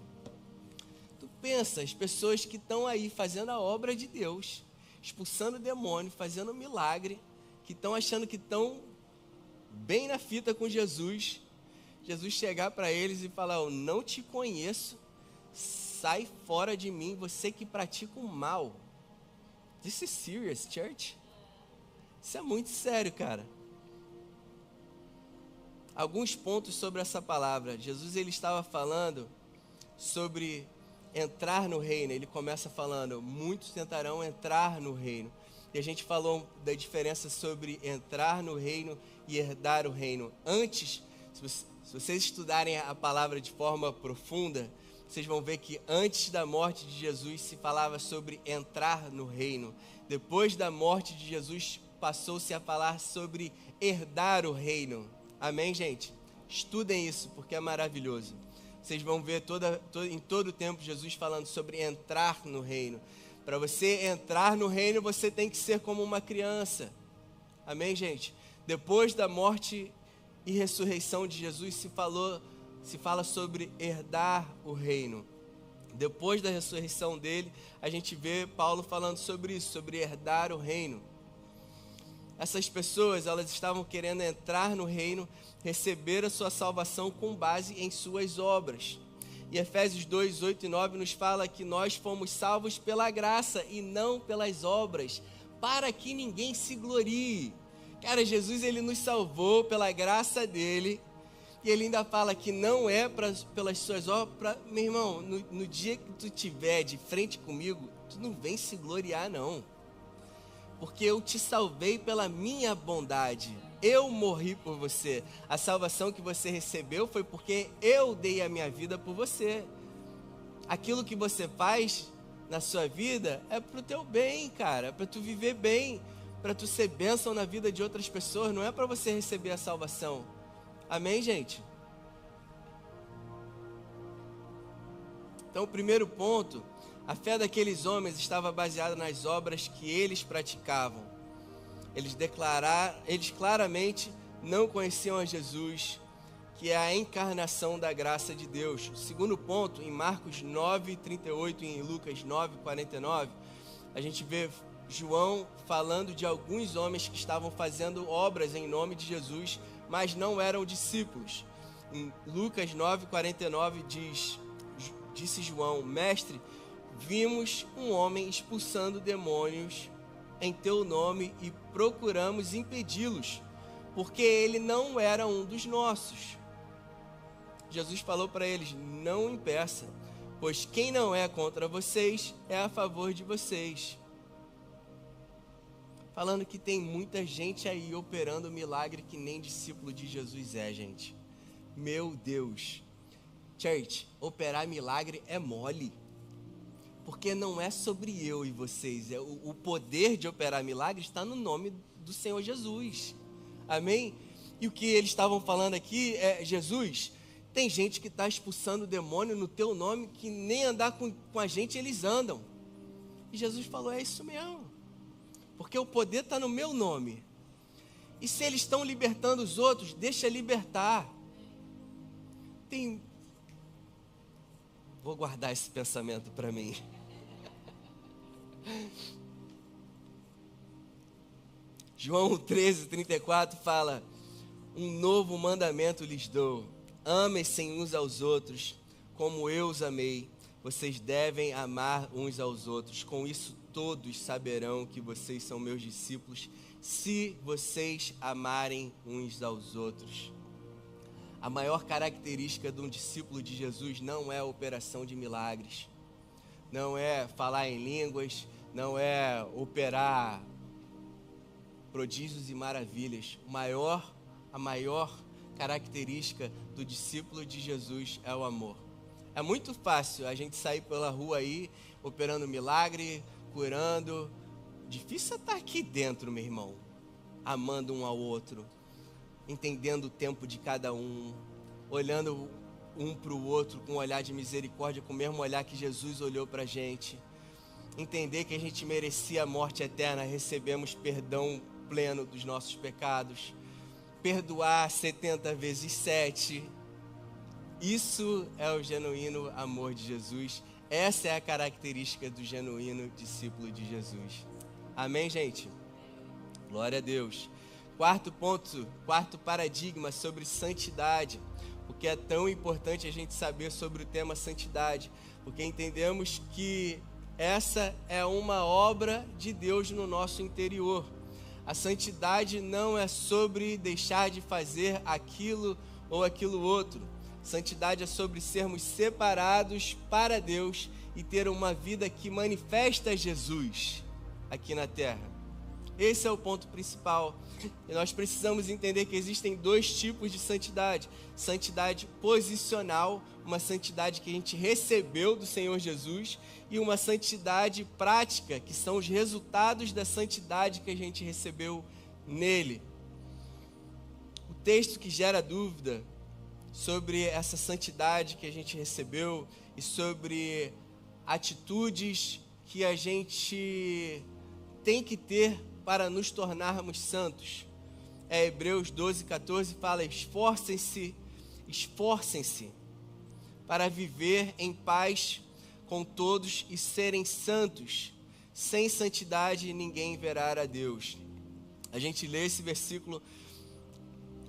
as pessoas que estão aí fazendo a obra de Deus, expulsando demônio, fazendo milagre, que estão achando que estão bem na fita com Jesus, Jesus chegar para eles e falar: eu não te conheço, sai fora de mim, você que pratica o mal. This is serious, church. Isso é muito sério, cara. Alguns pontos sobre essa palavra. Jesus ele estava falando sobre entrar no reino. Ele começa falando: muitos tentarão entrar no reino. E a gente falou da diferença sobre entrar no reino e herdar o reino. Antes Se vocês estudarem a palavra de forma profunda, vocês vão ver que antes da morte de Jesus se falava sobre entrar no reino. Depois da morte de Jesus, passou-se a falar sobre herdar o reino. Amém, gente? Estudem isso, porque é maravilhoso. Vocês vão ver em todo o tempo Jesus falando sobre entrar no reino. Para você entrar no reino, você tem que ser como uma criança. Amém, gente? Depois da morte e ressurreição de Jesus, se fala sobre herdar o reino. Depois da ressurreição dele, a gente vê Paulo falando sobre isso, sobre herdar o reino. Essas pessoas, elas estavam querendo entrar no reino, receber a sua salvação com base em suas obras. E Efésios 2, 8 e 9 nos fala que nós fomos salvos pela graça e não pelas obras, para que ninguém se glorie. Cara, Jesus, ele nos salvou pela graça dele, e ele ainda fala que não é pelas suas obras. Meu irmão, no dia que tu estiver de frente comigo, tu não vem se gloriar, não. Porque eu te salvei pela minha bondade. Eu morri por você. A salvação que você recebeu foi porque eu dei a minha vida por você. Aquilo que você faz na sua vida é pro teu bem, cara. É para tu viver bem, para tu ser bênção na vida de outras pessoas. Não é para você receber a salvação. Amém, gente? Então, o primeiro ponto, a fé daqueles homens estava baseada nas obras que eles praticavam. Eles claramente não conheciam a Jesus, que é a encarnação da graça de Deus. O segundo ponto, em Marcos 9, 38 e em Lucas 9, 49, a gente vê João falando de alguns homens que estavam fazendo obras em nome de Jesus, mas não eram discípulos. Em Lucas 9, 49 disse João: Mestre, vimos um homem expulsando demônios em teu nome e procuramos impedi-los, porque ele não era um dos nossos. Jesus falou para eles: não impeça, pois quem não é contra vocês é a favor de vocês. Falando que tem muita gente aí operando milagre que nem discípulo de Jesus é, gente. Meu Deus. Church, operar milagre é mole. Porque não é sobre eu e vocês. O poder de operar milagre está no nome do Senhor Jesus. Amém? E o que eles estavam falando aqui é: Jesus, tem gente que está expulsando o demônio no teu nome, que nem andar com a gente eles andam. E Jesus falou: é isso mesmo. Porque o poder está no meu nome. E se eles estão libertando os outros, deixa libertar. Vou guardar esse pensamento para mim. João 13, 34 fala: um novo mandamento lhes dou, amem-se uns aos outros, como eu os amei. Vocês devem amar uns aos outros. Com isso todos saberão que vocês são meus discípulos, se vocês amarem uns aos outros. A maior característica de um discípulo de Jesus não é a operação de milagres, não é falar em línguas, não é operar prodígios e maravilhas. A maior característica do discípulo de Jesus é o amor. É muito fácil a gente sair pela rua aí, operando milagre, curando. Difícil é estar aqui dentro, meu irmão, amando um ao outro, entendendo o tempo de cada um, olhando um para o outro com um olhar de misericórdia, com o mesmo olhar que Jesus olhou para a gente. Entender que a gente merecia a morte eterna, recebemos perdão pleno dos nossos pecados. Perdoar 70 vezes 7. Isso é o genuíno amor de Jesus. Essa é a característica do genuíno discípulo de Jesus. Amém, gente? Glória a Deus. Quarto ponto, quarto paradigma sobre santidade. Porque é tão importante a gente saber sobre o tema santidade. Porque entendemos que essa é uma obra de Deus no nosso interior. A santidade não é sobre deixar de fazer aquilo ou aquilo outro. Santidade é sobre sermos separados para Deus e ter uma vida que manifesta Jesus aqui na terra. Esse é o ponto principal. E nós precisamos entender que existem dois tipos de santidade. Santidade posicional, uma santidade que a gente recebeu do Senhor Jesus, e uma santidade prática, que são os resultados da santidade que a gente recebeu nele. O texto que gera dúvida sobre essa santidade que a gente recebeu e sobre atitudes que a gente tem que ter para nos tornarmos santos. Hebreus 12:14 fala: esforcem-se para viver em paz com todos e serem santos. Sem santidade ninguém verá a Deus. A gente lê esse versículo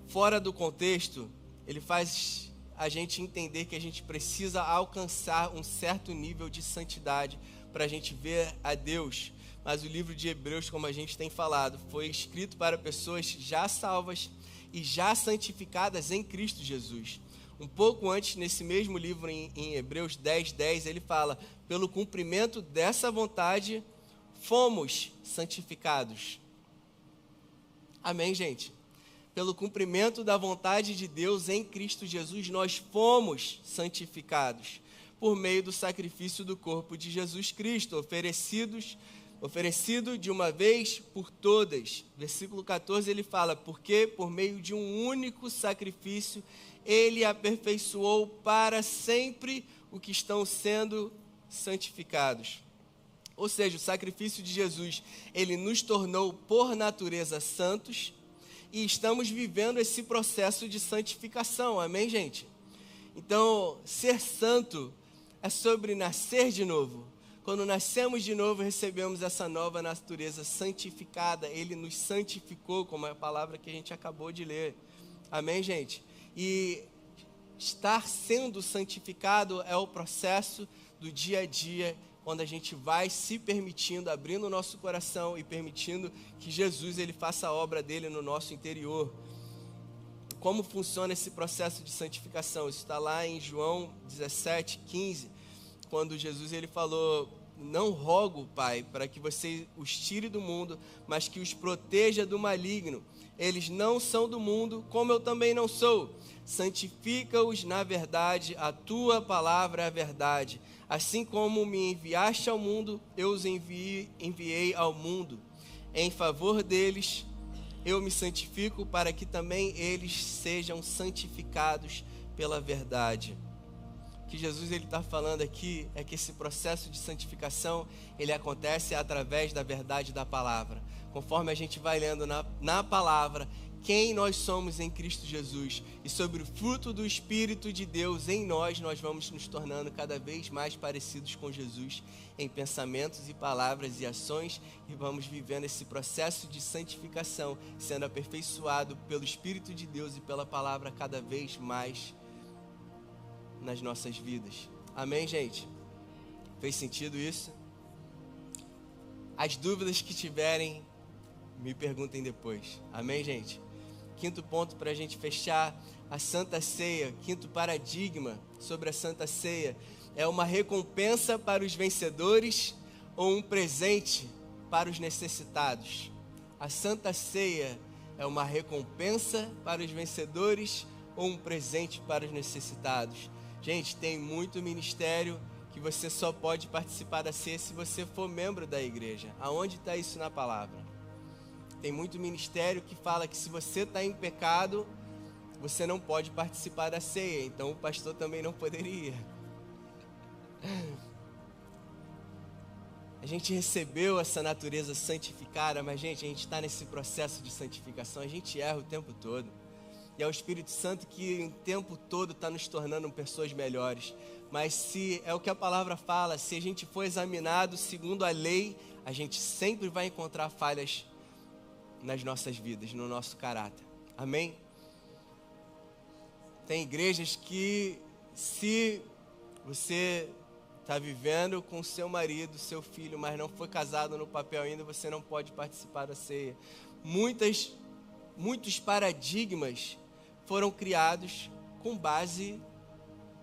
fora do contexto, ele faz a gente entender que a gente precisa alcançar um certo nível de santidade para a gente ver a Deus. Mas o livro de Hebreus, como a gente tem falado, foi escrito para pessoas já salvas e já santificadas em Cristo Jesus. Um pouco antes, nesse mesmo livro, em Hebreus 10:10, ele fala: pelo cumprimento dessa vontade, fomos santificados. Amém, gente? Pelo cumprimento da vontade de Deus em Cristo Jesus, nós fomos santificados por meio do sacrifício do corpo de Jesus Cristo, oferecido de uma vez por todas. Versículo 14 ele fala: porque por meio de um único sacrifício ele aperfeiçoou para sempre o que estão sendo santificados. Ou seja, o sacrifício de Jesus, ele nos tornou por natureza santos e estamos vivendo esse processo de santificação. Amém, gente? Então, ser santo é sobre nascer de novo. Quando nascemos de novo, recebemos essa nova natureza santificada. Ele nos santificou, como é a palavra que a gente acabou de ler. Amém, gente? E estar sendo santificado é o processo do dia a dia, quando a gente vai se permitindo, abrindo o nosso coração e permitindo que Jesus ele faça a obra dele no nosso interior. Como funciona esse processo de santificação? Isso está lá em João 17:15, quando Jesus ele falou: não rogo, Pai, para que você os tire do mundo, mas que os proteja do maligno. Eles não são do mundo, como eu também não sou. Santifica-os na verdade, a tua palavra é a verdade. Assim como me enviaste ao mundo, eu os enviei ao mundo. Em favor deles, eu me santifico para que também eles sejam santificados pela verdade. O que Jesus está falando aqui é que esse processo de santificação, ele acontece através da verdade da palavra. Conforme a gente vai lendo na palavra quem nós somos em Cristo Jesus e sobre o fruto do Espírito de Deus em nós, nós vamos nos tornando cada vez mais parecidos com Jesus em pensamentos e palavras e ações, e vamos vivendo esse processo de santificação, sendo aperfeiçoado pelo Espírito de Deus e pela palavra cada vez mais nas nossas vidas. Amém, gente? Fez sentido isso? As dúvidas que tiverem, me perguntem depois. Amém, gente? Quinto ponto para a gente fechar: a Santa Ceia. Quinto paradigma sobre a Santa Ceia: é uma recompensa para os vencedores ou um presente para os necessitados? A Santa Ceia é uma recompensa para os vencedores ou um presente para os necessitados? Gente, tem muito ministério que você só pode participar da ceia se você for membro da igreja. Aonde está isso na palavra? Tem muito ministério que fala que se você está em pecado, você não pode participar da ceia. Então o pastor também não poderia. A gente recebeu essa natureza santificada, mas gente, a gente está nesse processo de santificação, a gente erra o tempo todo. E é o Espírito Santo que o tempo todo está nos tornando pessoas melhores. Mas se é o que a palavra fala, se a gente for examinado segundo a lei, a gente sempre vai encontrar falhas nas nossas vidas, no nosso caráter. Amém? Tem igrejas que, se você está vivendo com seu marido, seu filho, mas não foi casado no papel ainda, você não pode participar da ceia. Muitos paradigmas foram criados com base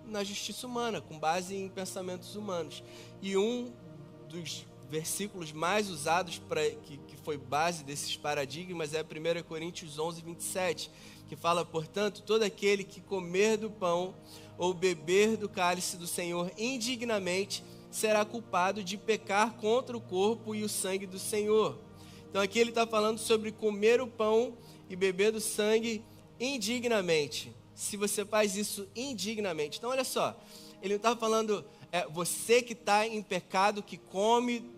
na justiça humana, com base em pensamentos humanos. E um dos versículos mais usados que foi base desses paradigmas é 1 Coríntios 11, 27, que fala: portanto, todo aquele que comer do pão ou beber do cálice do Senhor indignamente será culpado de pecar contra o corpo e o sangue do Senhor. Então aqui ele está falando sobre comer o pão e beber do sangue indignamente. Se você faz isso indignamente. Então olha só, ele não está falando, você que está em pecado, que come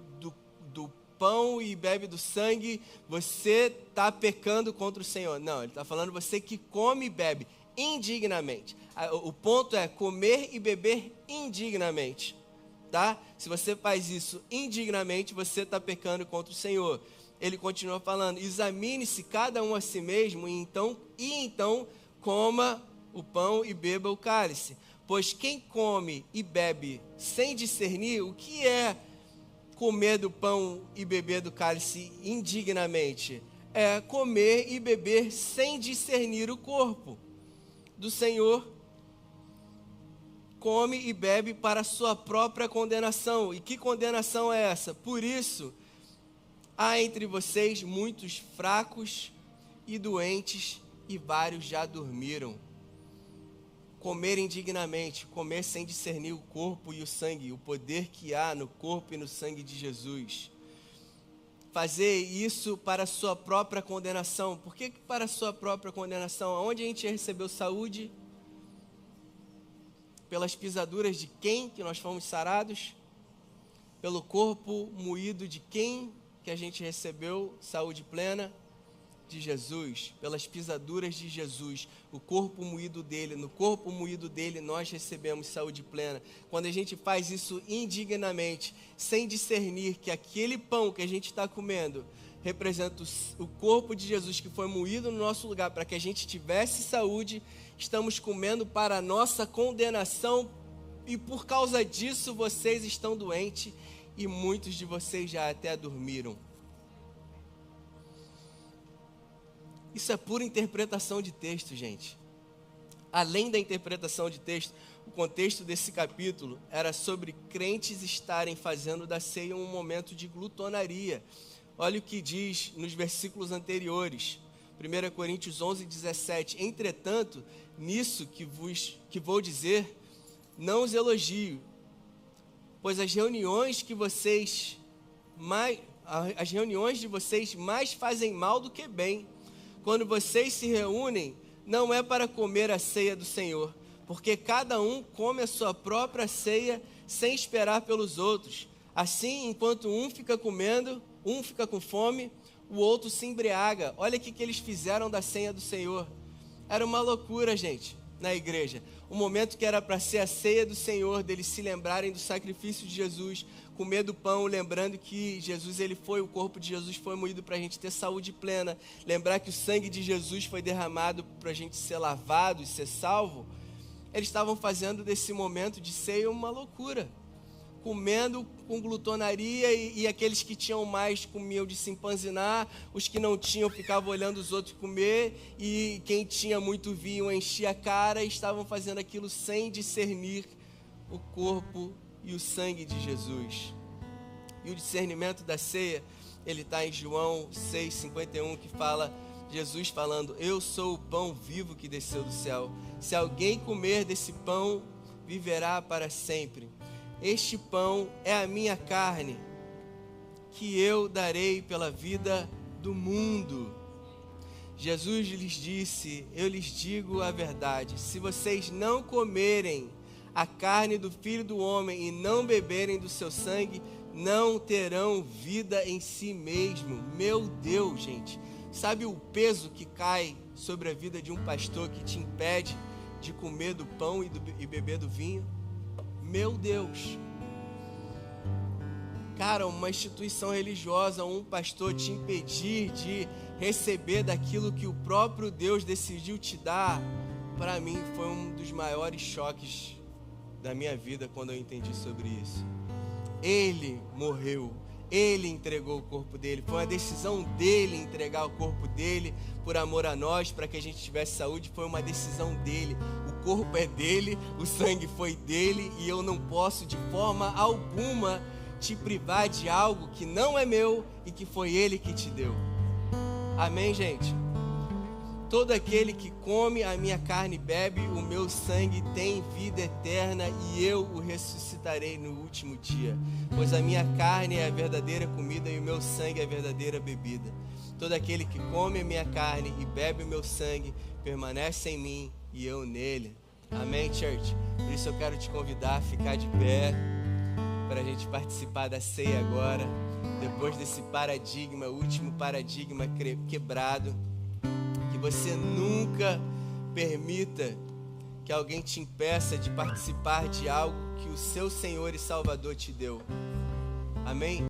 do pão e bebe do sangue, você está pecando contra o Senhor. Não, ele está falando você que come e bebe indignamente. O ponto é comer e beber indignamente, tá? Se você faz isso indignamente, você está pecando contra o Senhor. Ele continua falando: examine-se cada um a si mesmo e então coma o pão e beba o cálice. Pois quem come e bebe sem discernir, o que é comer do pão e beber do cálice indignamente? É comer e beber sem discernir o corpo do Senhor. Come e bebe para a sua própria condenação. E que condenação é essa? Por isso, há entre vocês muitos fracos e doentes, e vários já dormiram. Comer indignamente, comer sem discernir o corpo e o sangue, o poder que há no corpo e no sangue de Jesus. Fazer isso para a sua própria condenação. Por que para a sua própria condenação? Onde a gente recebeu saúde? Pelas pisaduras de quem que nós fomos sarados? Pelo corpo moído de quem que a gente recebeu saúde plena? De Jesus, pelas pisaduras de Jesus, o corpo moído dele, no corpo moído dele nós recebemos saúde plena. Quando a gente faz isso indignamente, sem discernir que aquele pão que a gente está comendo representa o corpo de Jesus que foi moído no nosso lugar para que a gente tivesse saúde, estamos comendo para a nossa condenação, e por causa disso vocês estão doentes e muitos de vocês já até dormiram. Isso é pura interpretação de texto, gente. Além da interpretação de texto, o contexto desse capítulo era sobre crentes estarem fazendo da ceia um momento de glutonaria. Olha o que diz nos versículos anteriores. 1 Coríntios 11, 17. Entretanto, nisso que vou dizer, não os elogio, pois as reuniões de vocês mais fazem mal do que bem. Quando vocês se reúnem, não é para comer a ceia do Senhor, porque cada um come a sua própria ceia sem esperar pelos outros. Assim, enquanto um fica comendo, um fica com fome, o outro se embriaga. Olha o que eles fizeram da ceia do Senhor. Era uma loucura, gente, na igreja. O momento que era para ser a ceia do Senhor, deles se lembrarem do sacrifício de Jesus, comer do pão, lembrando que o corpo de Jesus foi moído para a gente ter saúde plena, lembrar que o sangue de Jesus foi derramado para a gente ser lavado e ser salvo. Eles estavam fazendo desse momento de ceia uma loucura, comendo com glutonaria, e aqueles que tinham mais comiam de se empanzinar, os que não tinham ficavam olhando os outros comer, e quem tinha muito vinho enchia a cara, e estavam fazendo aquilo sem discernir o corpo e o sangue de Jesus. E o discernimento da ceia, ele está em João 6,51, que fala, Jesus falando: eu sou o pão vivo que desceu do céu. Se alguém comer desse pão, viverá para sempre. Este pão é a minha carne, que eu darei pela vida do mundo. Jesus lhes disse: eu lhes digo a verdade, se vocês não comerem a carne do Filho do Homem e não beberem do seu sangue, não terão vida em si mesmo. Meu Deus, gente, sabe o peso que cai sobre a vida de um pastor que te impede de comer do pão e beber do vinho? Meu Deus. Cara, uma instituição religiosa, um pastor te impedir de receber daquilo que o próprio Deus decidiu te dar, para mim foi um dos maiores choques da minha vida quando eu entendi sobre isso. Ele morreu, ele entregou o corpo dele, foi uma decisão dele entregar o corpo dele por amor a nós, para que a gente tivesse saúde, foi uma decisão dele. O corpo é dele, o sangue foi dele, e eu não posso de forma alguma te privar de algo que não é meu e que foi Ele que te deu. Amém, gente? Todo aquele que come a minha carne e bebe o meu sangue tem vida eterna, e eu o ressuscitarei no último dia. Pois a minha carne é a verdadeira comida e o meu sangue é a verdadeira bebida. Todo aquele que come a minha carne e bebe o meu sangue permanece em mim e eu nele. Amém, church? Por isso eu quero te convidar a ficar de pé para a gente participar da ceia agora. Depois desse paradigma, último paradigma quebrado. Que você nunca permita que alguém te impeça de participar de algo que o seu Senhor e Salvador te deu. Amém?